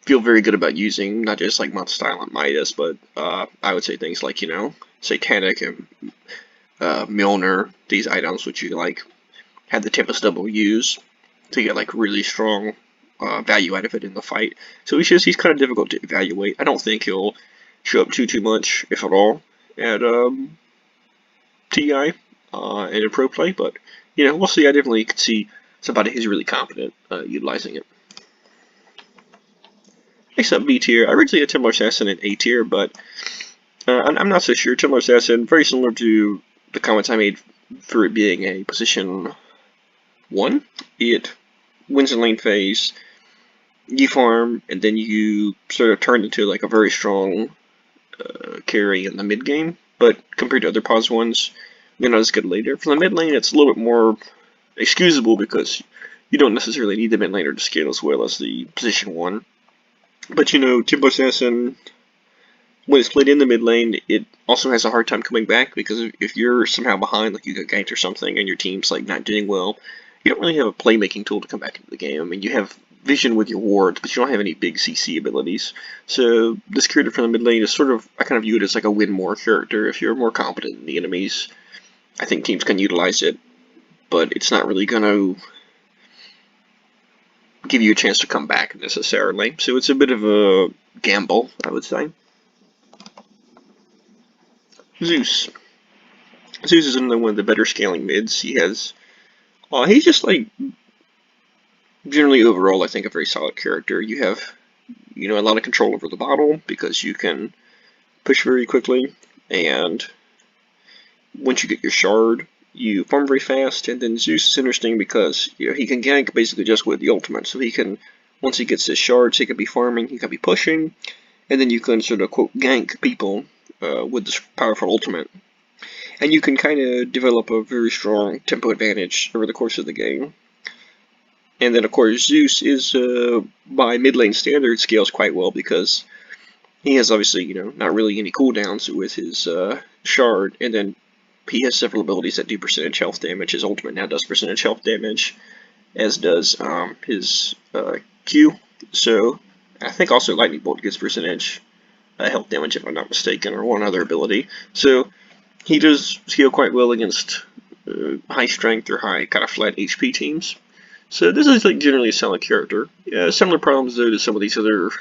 feel very good about using, not just like Month Style and Midas, but I would say things like, you know, Satanic and Milner, these items which you like have the Tempest double use to get like really strong value out of it in the fight. So he's kind of difficult to evaluate. I don't think he'll show up too much, if at all, at TI and in Pro Play, but you know, we'll see. I definitely could see somebody who's really confident utilizing it. Next up, B tier. I originally had Templar Assassin in A tier, but I'm not so sure. Templar Assassin, very similar to the comments I made for it being a position 1. It wins the lane phase, you farm, and then you sort of turn into like a very strong carry in the mid game. But compared to other pos ones, you're not as good later. For the mid lane, it's a little bit more excusable because you don't necessarily need the mid laner to scale as well as the position 1. But you know, Templar Assassin, when it's played in the mid lane, it also has a hard time coming back because if you're somehow behind, like you got ganked or something, and your team's like not doing well, you don't really have a playmaking tool to come back into the game. I mean, you have vision with your wards, but you don't have any big CC abilities. So this character from the mid lane is sort of, I kind of view it as like a win more character. If you're more competent than the enemies, I think teams can utilize it, but it's not really going to give you a chance to come back necessarily. So it's a bit of a gamble, I would say. Zeus. Zeus is another one of the better scaling mids. He has, he's just like, generally overall, I think a very solid character. You have, you know, a lot of control over the bottle because you can push very quickly, and once you get your shard, you farm very fast. And then Zeus is interesting because, you know, he can gank basically just with the ultimate. So he can, once he gets his shards, he can be farming, he can be pushing, and then you can sort of quote gank people with this powerful ultimate. And you can kind of develop a very strong tempo advantage over the course of the game. And then, of course, Zeus is, by mid lane standards, scales quite well because he has obviously, you know, not really any cooldowns with his shard, and then he has several abilities that do percentage health damage. His ultimate now does percentage health damage, as does his Q. So I think also Lightning Bolt gets percentage health damage, if I'm not mistaken, or one other ability. So he does scale quite well against high strength or high kind of flat HP teams. So this is like generally a solid character. Similar problems though to some of these other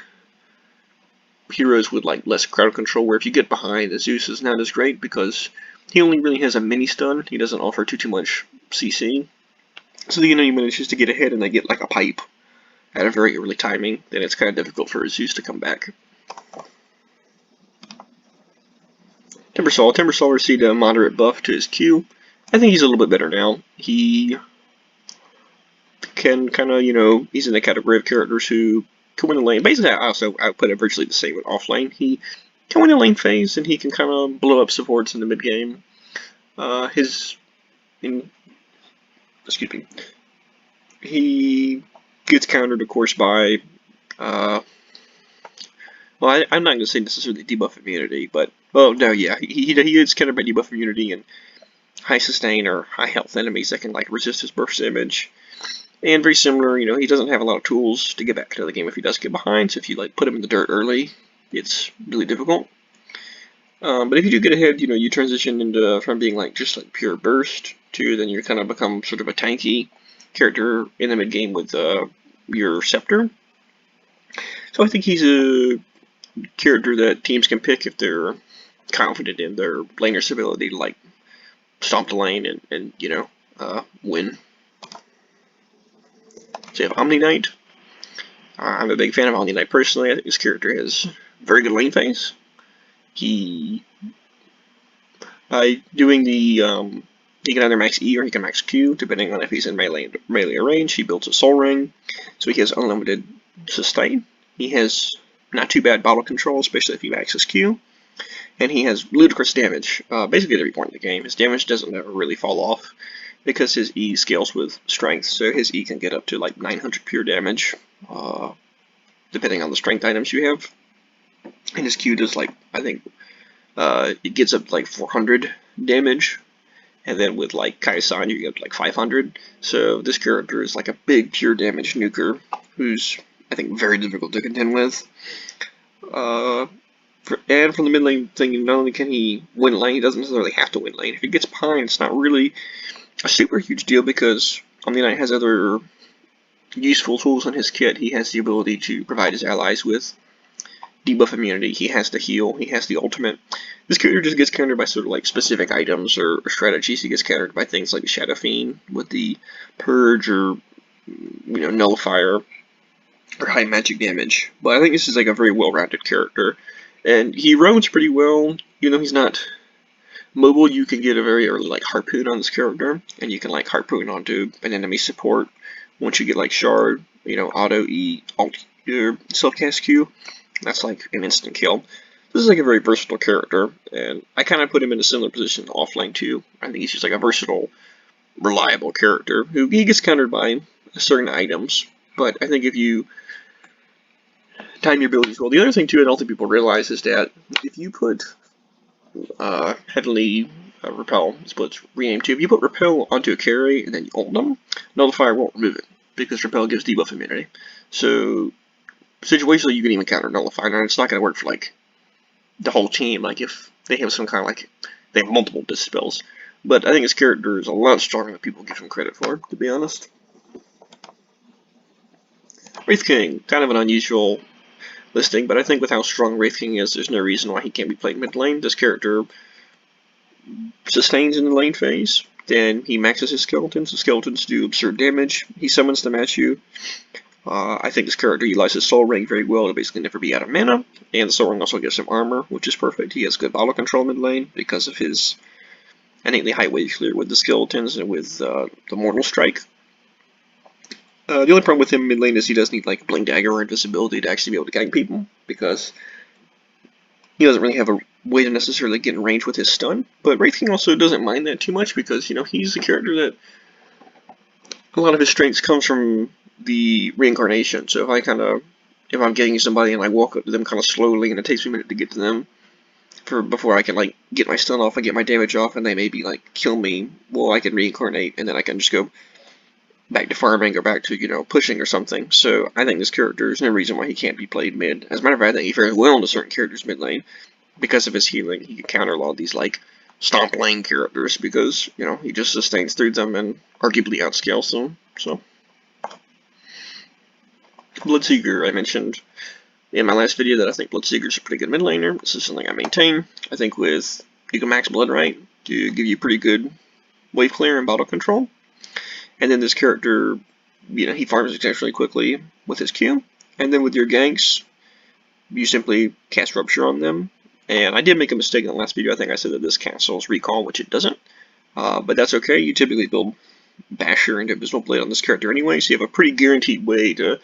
heroes with like less crowd control, where if you get behind, the Zeus is not as great because he only really has a mini stun. He doesn't offer too much CC. So the enemy manages to get ahead and they get like a pipe at a very early timing, then it's kind of difficult for Zeus to come back. Timbersaw received a moderate buff to his Q. I think he's a little bit better now. He can kind of, you know, he's in the category of characters who can win the lane. Basically, I put it virtually the same with off lane. He can win the lane phase, and he can kind of blow up supports in the mid game. He gets countered, of course, by well, I'm not going to say necessarily debuff immunity, but, well, no, yeah, he is countered by debuff immunity and high sustain or high health enemies that can, like, resist his burst damage. And very similar, you know, he doesn't have a lot of tools to get back into the game if he does get behind, so if you, like, put him in the dirt early, it's really difficult. But if you do get ahead, you transition into from being like just like pure burst to then you kind of become sort of a tanky character in the mid game with your scepter. So I think he's a character that teams can pick if they're confident in their laner's ability to like stomp the lane and win. So you have Omni Knight. I'm a big fan of Omni Knight personally. I think this character has very good lane phase. He by doing the he can either max E or he can max Q, depending on if he's in melee range. He builds a soul ring, so he has unlimited sustain. He has not too bad bottle control, especially if he maxes Q. And he has ludicrous damage, basically at every point in the game. His damage doesn't ever really fall off, because his E scales with strength, so his E can get up to like 900 pure damage, depending on the strength items you have. And his Q does like, I think, it gets up to like 400 damage, and then with like Kaisan you get like 500. So this character is like a big pure damage nuker, who's I think very difficult to contend with. And from the mid lane thing, not only can he win lane, he doesn't necessarily have to win lane. If he gets Pine, it's not really a super huge deal because Omni Knight has other useful tools in his kit. He has the ability to provide his allies with debuff immunity, he has the heal, he has the ultimate. This character just gets countered by sort of like specific items or strategies. He gets countered by things like Shadow Fiend with the Purge or Nullifier or high magic damage. But I think this is like a very well-rounded character. And he roams pretty well. He's not mobile, you can get a very early like harpoon on this character, and you can like harpoon onto an enemy support once you get like shard, auto E, alt, self-cast Q. That's like an instant kill. This is like a very versatile character, and I kind of put him in a similar position to offlane too. I think he's just like a versatile, reliable character who he gets countered by certain items, but I think if you time your abilities well. The other thing too, I don't think people realize is that if you put Heavenly Repel, splits rename too. If you put Repel onto a carry and then you ult them, Nullifier won't remove it because Repel gives debuff immunity. So situationally, you can even counter Nullifier, and it's not going to work for like the whole team. Like if they have some kind of like they have multiple dispels. But I think his character is a lot stronger than people give him credit for, to be honest. Wraith King, kind of an unusual listing, but I think with how strong Wraith King is, there's no reason why he can't be played mid lane. This character sustains in the lane phase, then he maxes his skeletons. The skeletons do absurd damage. He summons them at you. I think this character utilizes Soul Ring very well to basically never be out of mana, and the Soul Ring also gives him armor, which is perfect. He has good bottle control mid lane because of his innately high wave clear with the skeletons and with the Mortal Strike. The only problem with him mid lane is he does need like Blink Dagger or Invisibility to actually be able to gank people, because he doesn't really have a way to necessarily get in range with his stun. But Wraith King also doesn't mind that too much because, he's a character that a lot of his strengths comes from the reincarnation. So if I'm getting somebody and I walk up to them kind of slowly and it takes me a minute to get to them before I can like get my stun off and get my damage off and they maybe like kill me, well, I can reincarnate and then I can just go back to farming or back to, pushing or something. So I think this character, there's no reason why he can't be played mid. As a matter of fact, I think he fares well into certain characters mid lane because of his healing. He can counter a lot of these like stomp lane characters because, he just sustains through them and arguably outscales them. So Bloodseeker, I mentioned in my last video that I think Bloodseeker's a pretty good mid laner. This is something I maintain. I think you can max blood right to give you pretty good wave clear and bottle control. And then this character, he farms exceptionally quickly with his Q. And then with your ganks, you simply cast Rupture on them. And I did make a mistake in the last video. I think I said that this cancels Recall, which it doesn't. But that's okay. You typically build Basher into Abysmal Blade on this character anyway, so you have a pretty guaranteed way to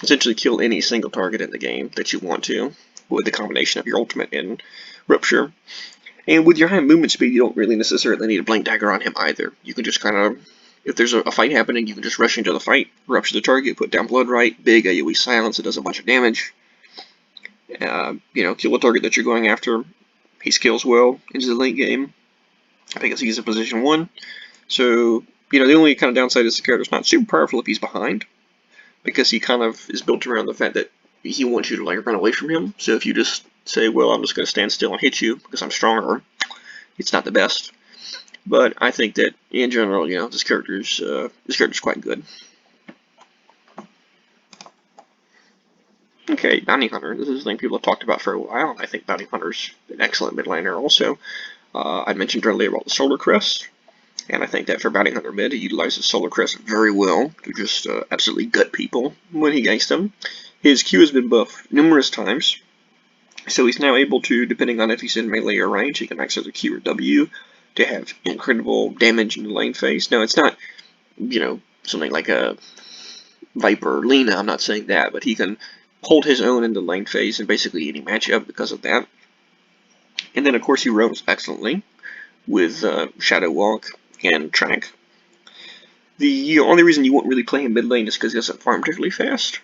essentially kill any single target in the game that you want to with the combination of your ultimate and Rupture. And with your high movement speed, you don't really necessarily need a Blink Dagger on him either. You can just kind of, if there's a fight happening, you can just rush into the fight, Rupture the target, put down Blood Right, big AoE silence, it does a bunch of damage. Kill a target that you're going after. He scales well into the late game. I think he's in position 1. So, the only kind of downside is the character's not super powerful if he's behind, because he kind of is built around the fact that he wants you to like run away from him. So if you just say, well, I'm just going to stand still and hit you because I'm stronger. It's not the best. But I think that, in general, you know, this character's quite good. Okay, Bounty Hunter. This is a thing people have talked about for a while, and I think Bounty Hunter's an excellent mid laner also. I mentioned earlier about the Solar Crest, and I think that for Bounty Hunter mid, he utilizes Solar Crest very well to just absolutely gut people when he ganks them. His Q has been buffed numerous times, so he's now able to, depending on if he's in melee or range, he can max out a Q or W to have incredible damage in the lane phase. Now, it's not, you know, something like a Viper or Lina, I'm not saying that, but he can hold his own in the lane phase in basically any matchup because of that. And then, of course, he roams excellently with Shadow Walk and Track. The only reason you won't really play him mid lane is because he doesn't farm particularly fast.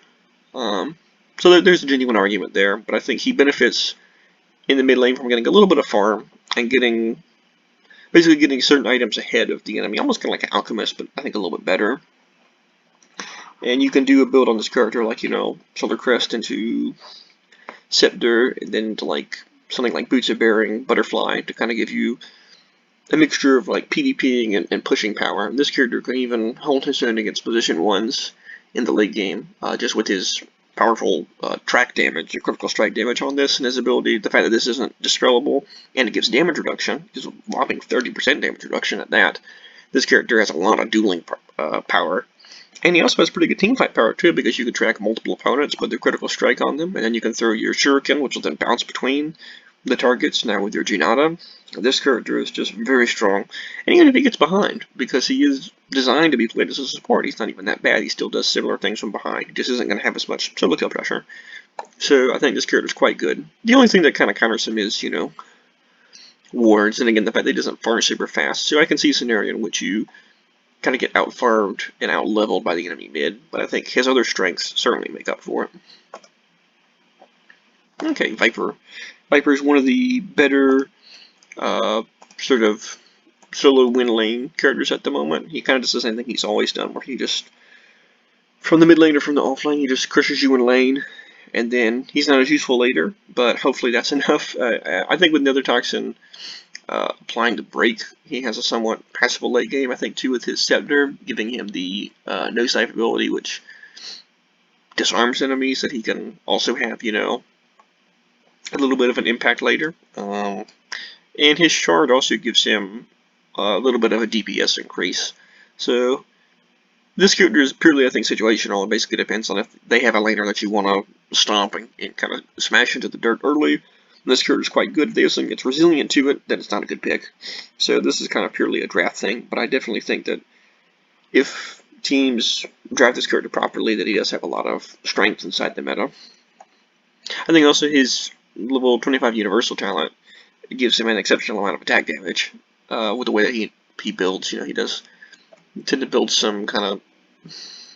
So there's a genuine argument there, but I think he benefits in the mid lane from getting a little bit of farm and basically getting certain items ahead of the enemy, almost kind of like an alchemist, but I think a little bit better. And you can do a build on this character like, you know, Solar Crest into Scepter, and then into like something like Boots of Bearing, Butterfly, to kind of give you a mixture of like PvPing and pushing power. And this character can even hold his own against position 1s in the late game, just with his powerful track damage, or critical strike damage on this, and his ability, the fact that this isn't dispellable, and it gives damage reduction, just a whopping 30% damage reduction at that. This character has a lot of dueling power. And he also has pretty good teamfight power too, because you can track multiple opponents, put their critical strike on them, and then you can throw your shuriken, which will then bounce between the targets. Now with your Jinata, this character is just very strong. And even if he gets behind, because he is designed to be played as a support, he's not even that bad. He still does similar things from behind. He just isn't going to have as much solo kill pressure. So I think this character is quite good. The only thing that kind of counters him is, you know, wards, and again, the fact that he doesn't farm super fast. So I can see a scenario in which you kind of get out-farmed and out-leveled by the enemy mid, but I think his other strengths certainly make up for it. Okay, Viper. Viper is one of the better sort of solo win lane characters at the moment. He kind of does the same thing he's always done, where he just, from the mid lane or from the off lane, he just crushes you in lane, and then he's not as useful later, but hopefully that's enough. I think with Nether Toxin applying the break, he has a somewhat passable late game, I think, too, with his Scepter, giving him the no-scythe ability, which disarms enemies, that he can also have, you know, a little bit of an impact later. And his Shard also gives him a little bit of a DPS increase. So this character is purely, I think, situational. It basically depends on if they have a laner that you want to stomp and kind of smash into the dirt early. This character is quite good. If they have something that's resilient to it, then it's not a good pick. So this is kind of purely a draft thing, but I definitely think that if teams draft this character properly, that he does have a lot of strength inside the meta. I think also his level 25 universal talent gives him an exceptional amount of attack damage with the way that he builds. You know, he does tend to build some kind of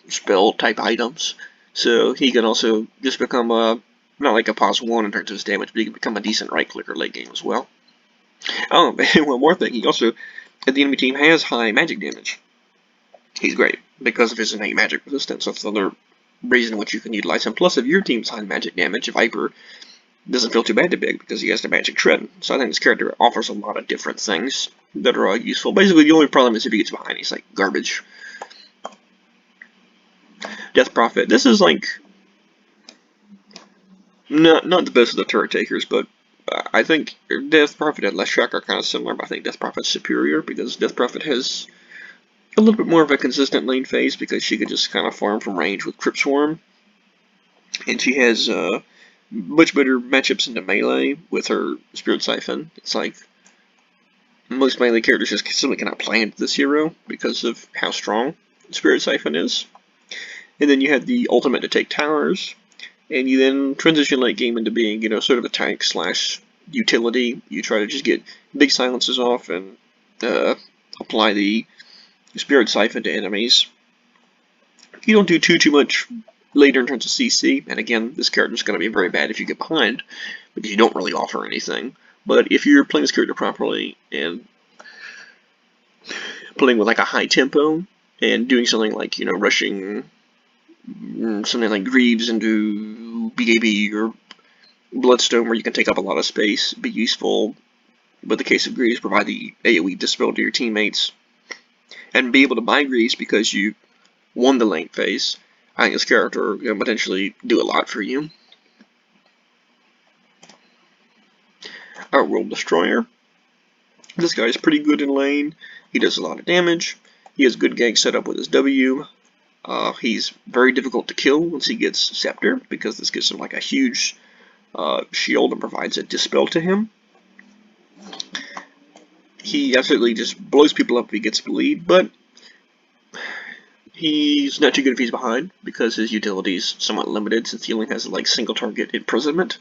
spell type items, so he can also just become a not like a pos 1 in terms of his damage, but he can become a decent right clicker late game as well. Oh, and one more thing, he also, if the enemy team has high magic damage, he's great because of his innate magic resistance. That's another reason in which you can utilize him. Plus, if your team's high magic damage, Viper doesn't feel too bad to pick because he has the magic tread. So I think this character offers a lot of different things that are useful. Basically, the only problem is if he gets behind, he's like garbage. Death Prophet. This is like not the best of the turret takers, but I think Death Prophet and Leshrac are kind of similar, but I think Death Prophet's superior because Death Prophet has a little bit more of a consistent lane phase because she could just kind of farm from range with Crypt Swarm, and she has much better matchups into melee with her Spirit Siphon. It's like most melee characters just simply cannot play into this hero because of how strong Spirit Siphon is. And then you have the ultimate to take towers, and you then transition late game into being, you know, sort of a tank slash utility. You try to just get big silences off and apply the Spirit Siphon to enemies. You don't do too much later in terms of CC, and again, this character is going to be very bad if you get behind, because you don't really offer anything. But if you're playing this character properly and playing with like a high tempo and doing something like, you know, rushing something like Greaves into BAB or Bloodstone, where you can take up a lot of space, be useful. But the case of Greaves, provide the AoE dispel to your teammates, and be able to buy Greaves because you won the lane phase. I think this character can potentially do a lot for you. Our World Destroyer. This guy is pretty good in lane. He does a lot of damage. He has good gank set up with his W. He's very difficult to kill once he gets Scepter, because this gives him like a huge shield and provides a dispel to him. He absolutely just blows people up if he gets bleed, but he's not too good if he's behind, because his utility is somewhat limited since he only has like single target imprisonment.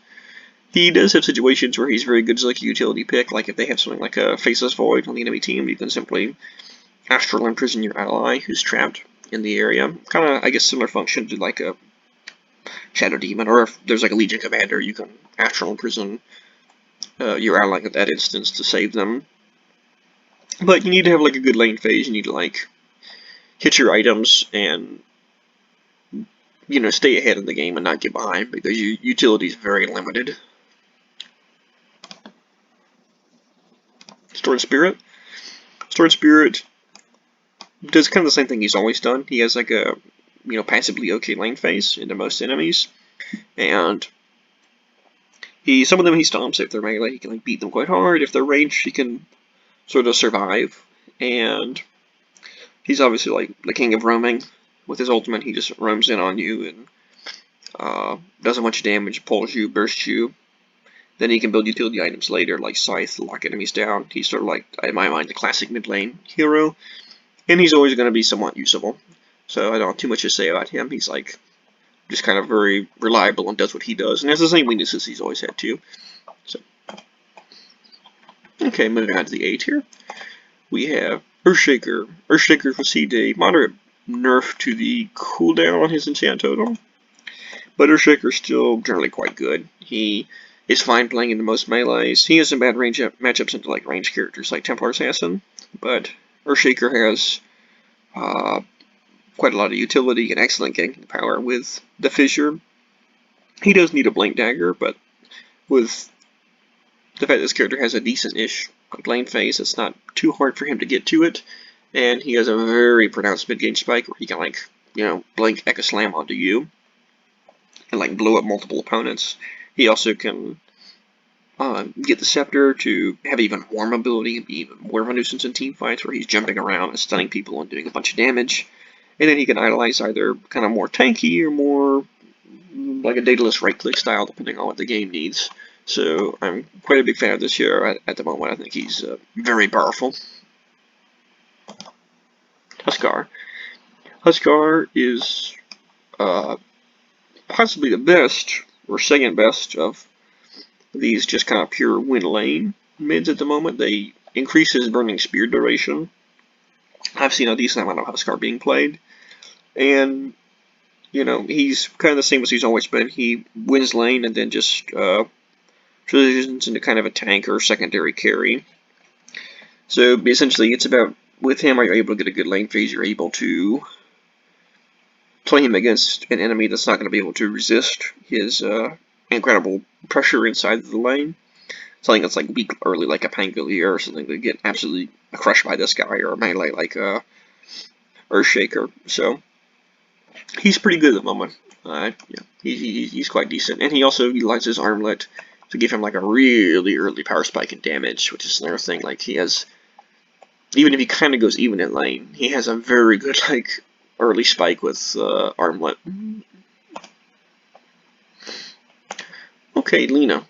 He does have situations where he's very good as like a utility pick, like if they have something like a Faceless Void on the enemy team, you can simply Astral Imprison your ally who's trapped in the area. Kind of, I guess, similar function to like a Shadow Demon, or if there's like a Legion Commander, you can Astral Imprison your ally at that instance to save them. But you need to have like a good lane phase, you need to like hit your items and, you know, stay ahead of the game and not get behind, because your utility is very limited. Stored Spirit. Stored Spirit does kind of the same thing he's always done. He has like a, you know, passively okay lane phase into most enemies, and some of them he stomps. If they're melee, he can like beat them quite hard. If they're ranged, he can sort of survive. And he's obviously like the king of roaming. With his ultimate, he just roams in on you and does a bunch of damage, pulls you, bursts you. Then he can build utility items later, like Scythe, to lock enemies down. He's sort of like, in my mind, the classic mid lane hero. And he's always going to be somewhat usable. So I don't have too much to say about him. He's like just kind of very reliable and does what he does. And has the same weaknesses he's always had too. So, okay, moving on to the A tier. We have Earthshaker. Earthshaker received a moderate nerf to the cooldown on his enchant totem. But Earthshaker's still generally quite good. He is fine playing into most melees. He has some bad range matchups into like ranged characters like Templar Assassin. But Earthshaker has quite a lot of utility and excellent ganking power with the Fissure. He does need a Blink Dagger, but with the fact this character has a decent-ish lane phase, it's not too hard for him to get to it. And he has a very pronounced mid-game spike where he can, like, you know, blink Echo Slam onto you and like blow up multiple opponents. He also can get the Scepter to have even more mobility and be even more of a nuisance in team fights, where he's jumping around and stunning people and doing a bunch of damage. And then he can idolize either kind of more tanky or more like a dataless right-click style, depending on what the game needs. So I'm quite a big fan of this hero at the moment. I think he's very powerful. Huskar. Huskar is possibly the best or second best of these just kind of pure win lane mids at the moment. They increase his burning spear duration. I've seen a decent amount of Huskar being played, and you know, he's kind of the same as he's always been. He wins lane and then just transitions into kind of a tank or secondary carry. So essentially, it's about, with him, are you able to get a good lane phase? You're able to play him against an enemy that's not going to be able to resist his incredible pressure inside of the lane. Something that's like weak early, like a Pangolier, or something that get absolutely crushed by this guy, or a melee like Earthshaker. So he's pretty good at the moment. Yeah, he's quite decent, and he also utilizes Armlet to give him like a really early power spike and damage, which is another thing. Like, he has, even if he kind of goes even in lane, he has a very good like early spike with Armlet. Okay, Lina.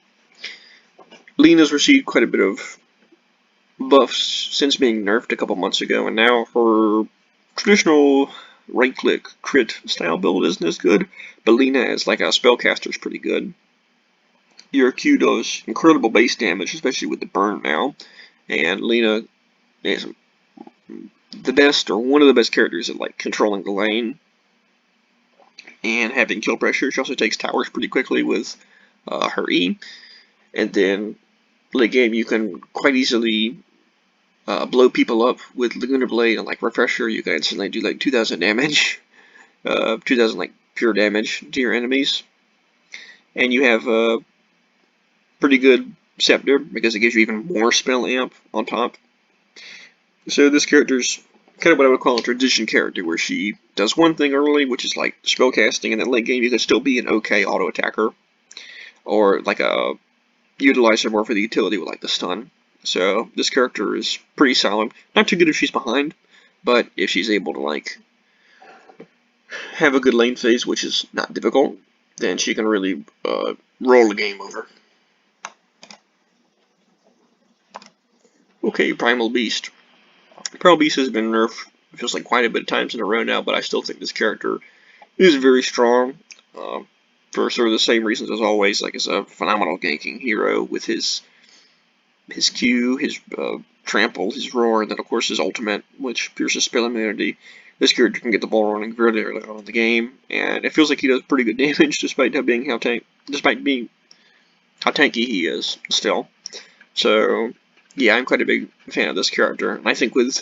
Lina's received quite a bit of buffs since being nerfed a couple months ago, and now her traditional right-click crit style build isn't as good, but Lina as like a spellcaster is pretty good. Your Q does incredible base damage, especially with the burn now, and Lina is the best, or one of the best characters at like controlling the lane and having kill pressure. She also takes towers pretty quickly with her E, and then late game you can quite easily blow people up with Laguna Blade and like Refresher. You can instantly do like 2,000 damage, 2,000 like pure damage to your enemies, and you have pretty good Scepter because it gives you even more spell amp on top. So this character's kind of what I would call a transition character, where she does one thing early, which is like spellcasting, and then late game you can still be an okay auto attacker, or like a utilize her more for the utility with like the stun. So this character is pretty solid. Not too good if she's behind, but if she's able to like have a good lane phase, which is not difficult, then she can really roll the game over. Okay, Primal Beast. Primal Beast has been nerfed, feels like quite a bit of times in a row now, but I still think this character is very strong. For sort of the same reasons as always, like it's a phenomenal ganking hero with his Q, his trample, his roar, and then of course his ultimate, which pierces spell immunity. This character can get the ball running very early on in the game, and it feels like he does pretty good damage despite being how tanky he is still. So yeah, I'm quite a big fan of this character, and I think with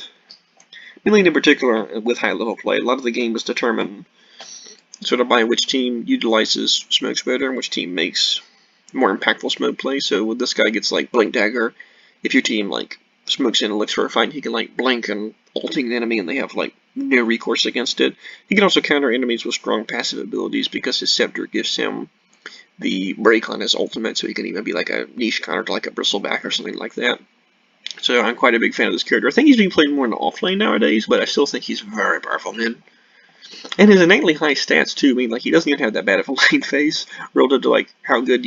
Millie in particular, with high level play, a lot of the game is determined sort of by which team utilizes smokes better and which team makes more impactful smoke play. So when this guy gets like Blink Dagger, if your team like smokes in and looks for a fight, he can like blink and ulting the enemy and they have like no recourse against it. He can also counter enemies with strong passive abilities because his Scepter gives him the break on his ultimate, so he can even be like a niche counter to like a Bristleback or something like that. So I'm quite a big fan of this character. I think he's being played more in the offlane nowadays, but I still think he's very powerful man. And his innately high stats too. I mean, like he doesn't even have that bad of a lane phase relative to like how good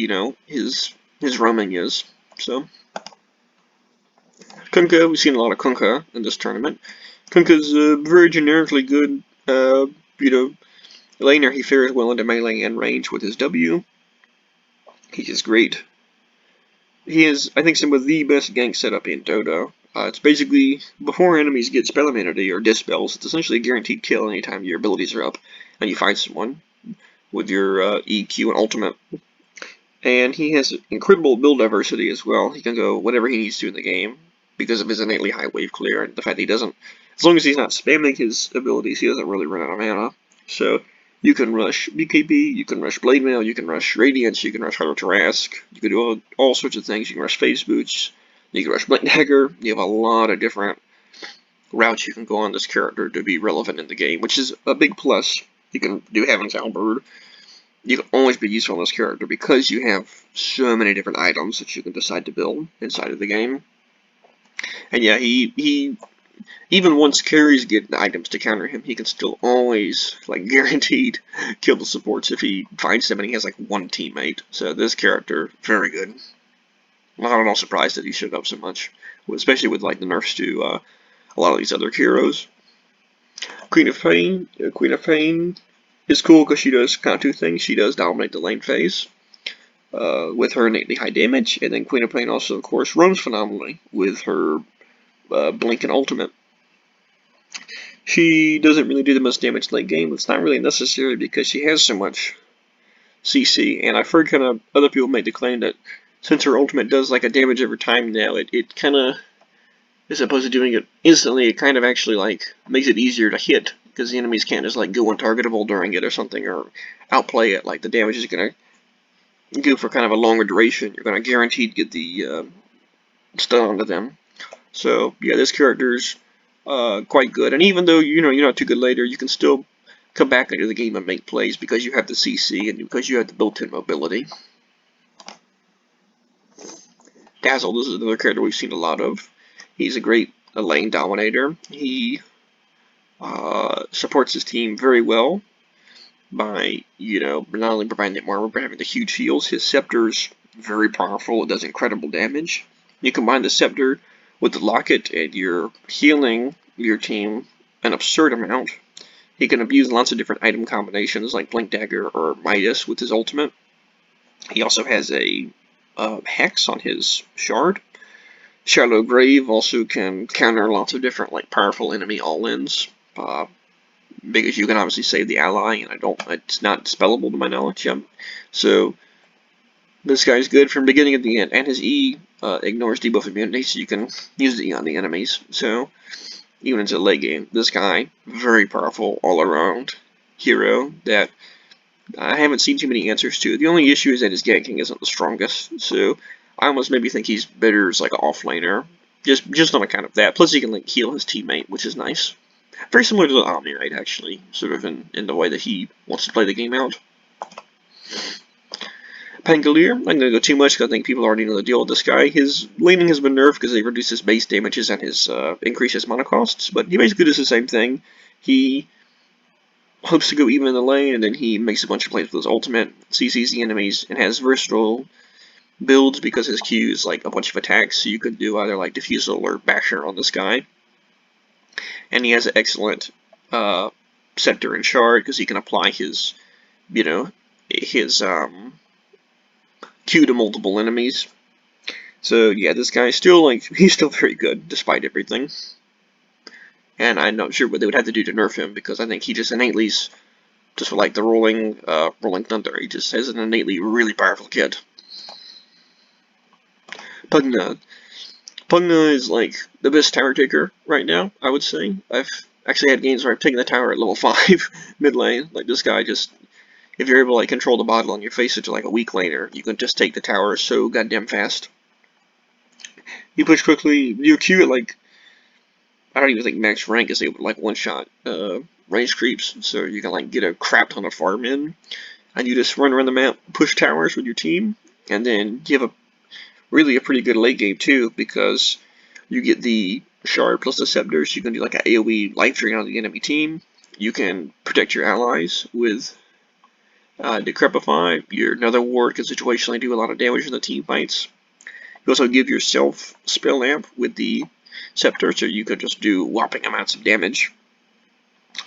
his roaming is. So Kunkka, we've seen a lot of Kunkka in this tournament. Kunkka's very generically good. Laner. He fares well into melee and range with his W. He is great. He is, I think, some of the best gank setup in Dota. It's basically, before enemies get spell immunity or dispels, it's essentially a guaranteed kill anytime your abilities are up and you find someone with your EQ and ultimate. And he has incredible build diversity as well. He can go whatever he needs to in the game because of his innately high wave clear and the fact that he doesn't, as long as he's not spamming his abilities, he doesn't really run out of mana. So you can rush BKB, you can rush Blade Mail, you can rush Radiance, you can rush Heart of Tarrasque, you can do all sorts of things. You can rush Phase Boots, you can rush Blink Dagger. You have a lot of different routes you can go on this character to be relevant in the game, which is a big plus. You can do Heaven's Halberd. You can always be useful on this character because you have so many different items that you can decide to build inside of the game. And yeah, he even once carries get the items to counter him, he can still always, like, guaranteed kill the supports if he finds them and he has, like, one teammate. So this character, very good. I'm not at all surprised that he showed up so much, especially with, like, the nerfs to a lot of these other heroes. Queen of Pain. Queen of Pain is cool because she does kind of two things. She does dominate the lane phase with her innately high damage, and then Queen of Pain also, of course, roams phenomenally with her Blink and ultimate. She doesn't really do the most damage late game. It's not really necessary because she has so much CC, and I've heard kind of other people make the claim that since her ultimate does like a damage every time now, it kind of, as opposed to doing it instantly, it kind of actually like makes it easier to hit because the enemies can't just like go untargetable during it or something or outplay it. Like the damage is gonna go for kind of a longer duration. You're gonna guaranteed get the stun onto them. So yeah, this character's quite good. And even though you're not too good later, you can still come back into the game and make plays because you have the CC and because you have the built-in mobility. Dazzle, this is another character we've seen a lot of. He's a great lane dominator. He supports his team very well by, not only providing them armor, but having the huge heals. His Scepter's very powerful. It does incredible damage. You combine the Scepter with the Locket and you're healing your team an absurd amount. He can abuse lots of different item combinations like Blink Dagger or Midas with his ultimate. He also has a Hex on his Shard. Shallow Grave also can counter lots of different like powerful enemy all-ins. Because you can obviously save the ally, and it's not spellable to my knowledge yet. So this guy's good from beginning to the end, and his E ignores debuff immunity, so you can use the E on the enemies. So even into the late game, this guy, very powerful all-around hero that I haven't seen too many answers to. The only issue is that his ganking isn't the strongest, so I almost maybe think he's better as like an offlaner, just on account of that. Plus, he can like heal his teammate, which is nice. Very similar to the Omni-Knight, actually, sort of in the way that he wants to play the game out. Pangolier, I'm not going to go too much because I think people already know the deal with this guy. His laning has been nerfed because they reduce his base damages and his increase his mana costs, but he basically does the same thing. He hopes to go even in the lane, and then he makes a bunch of plays with his ultimate, CCs the enemies, and has versatile builds because his Q is like a bunch of attacks, so you could do either like Diffusal or Basher on this guy. And he has an excellent Scepter and Shard because he can apply his, his Q to multiple enemies. So yeah, this guy is still he's still very good despite everything. And I'm not sure what they would have to do to nerf him because I think he just innately just for like the rolling thunder. He just has an innately really powerful kid. Pugna. Pugna is like the best tower taker right now, I would say. I've actually had games where I've taken the tower at level 5 mid lane. Like this guy just, if you're able to like control the bottle and you face it to like a weak laner, you can just take the tower so goddamn fast. You push quickly, your Q at like, I don't even think max rank is able to like one-shot range creeps, so you can like get a crap ton of farm in, and you just run around the map, push towers with your team, and then you have really a pretty good late game too, because you get the shard plus the scepters. You can do like an AoE life drain on the enemy team. You can protect your allies with Decrepify. Your Nether Ward can situationally do a lot of damage in the team fights. You also give yourself Spell Amp with the Scepter, so you could just do whopping amounts of damage.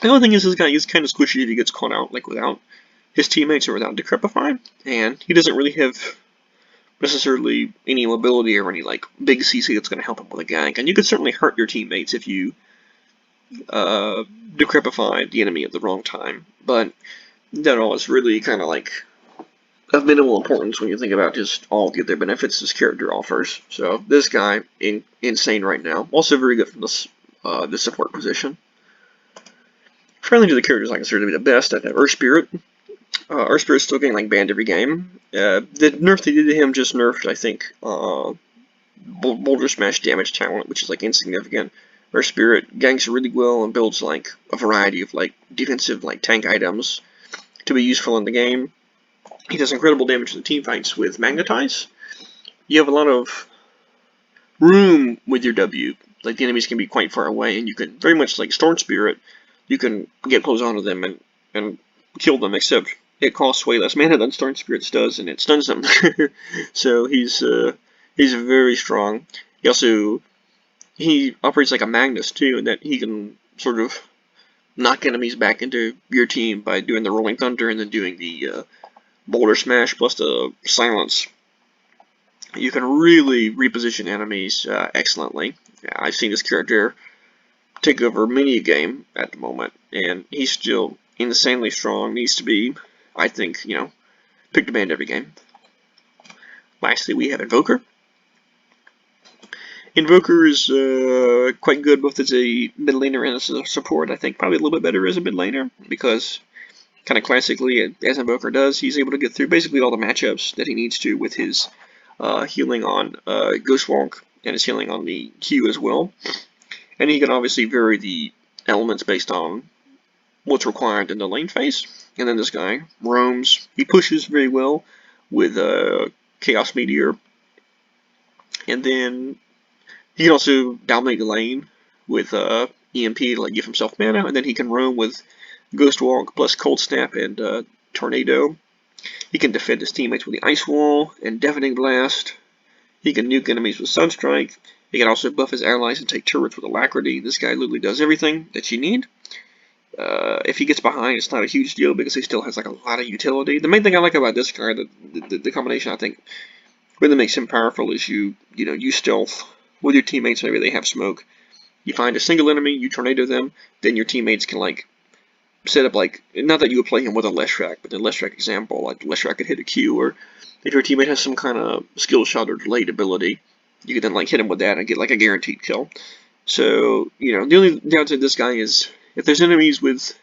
The only thing is, this guy is kind of squishy if he gets caught out, like without his teammates or without Decrepify, and he doesn't really have necessarily any mobility or any like big CC that's going to help him with a gank. And you could certainly hurt your teammates if you Decrepify the enemy at the wrong time, but that all is really kind of like of minimal importance when you think about just all the other benefits this character offers. So this guy, insane right now. Also very good from the support position. Finally, to the characters I consider to be the best, I have Earth Spirit. Earth Spirit's still getting like banned every game. The nerf they did to him just nerfed, I think, Boulder Smash damage talent, which is like insignificant. Earth Spirit ganks really well and builds like a variety of like defensive like tank items to be useful in the game. He does incredible damage in the team fights with Magnetize. You have a lot of room with your W. Like the enemies can be quite far away, and you can very much like Storm Spirit. You can get close onto them and kill them, except it costs way less mana than Storm Spirits does, and it stuns them. So he's very strong. He operates like a Magnus too, in that he can sort of knock enemies back into your team by doing the Rolling Thunder and then doing the Boulder Smash plus the Silence. You can really reposition enemies excellently. I've seen this character take over many a game at the moment, and he's still insanely strong. Needs to be, I think, picked to banned every game. Lastly, we have Invoker. Invoker is quite good both as a mid laner and as a support. I think probably a little bit better as a mid laner because kind of classically, as Invoker does, he's able to get through basically all the matchups that he needs to with his healing on Ghostwalk and his healing on the Q as well. And he can obviously vary the elements based on what's required in the lane phase. And then this guy roams. He pushes very well with Chaos Meteor. And then he can also dominate the lane with EMP to like give himself mana. And then he can roam with Ghost Walk plus Cold Snap and Tornado. He can defend his teammates with the Ice Wall and Deafening Blast. He can nuke enemies with Sunstrike. He can also buff his allies and take turrets with Alacrity. This guy literally does everything that you need. If he gets behind, it's not a huge deal because he still has like a lot of utility. The main thing I like about this guy, the combination I think really makes him powerful is you stealth with your teammates. Maybe they have smoke. You find a single enemy, you tornado them, then your teammates can like set up like, not that you would play him with a Leshrac, but in a Leshrac example, like Leshrac could hit a Q, or if your teammate has some kind of skill shot or delayed ability, you can then like hit him with that and get like a guaranteed kill. So, the only downside to this guy is if there's enemies with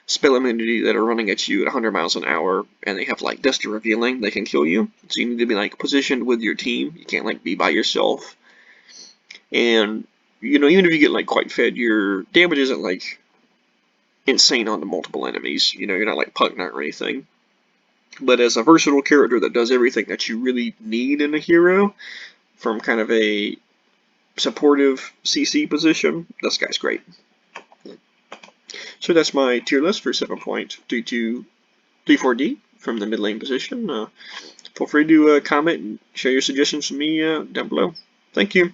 spell immunity that are running at you at 100 miles an hour, and they have like Dust Revealing, they can kill you. So you need to be like positioned with your team. You can't like be by yourself. And you know, even if you get like quite fed, your damage isn't like insane on the multiple enemies. You know, you're not like Pugknot or anything. But as a versatile character that does everything that you really need in a hero, from kind of a supportive CC position, this guy's great. So that's my tier list for 7.3234D from the mid lane position. Feel free to comment and share your suggestions with me down below. Thank you.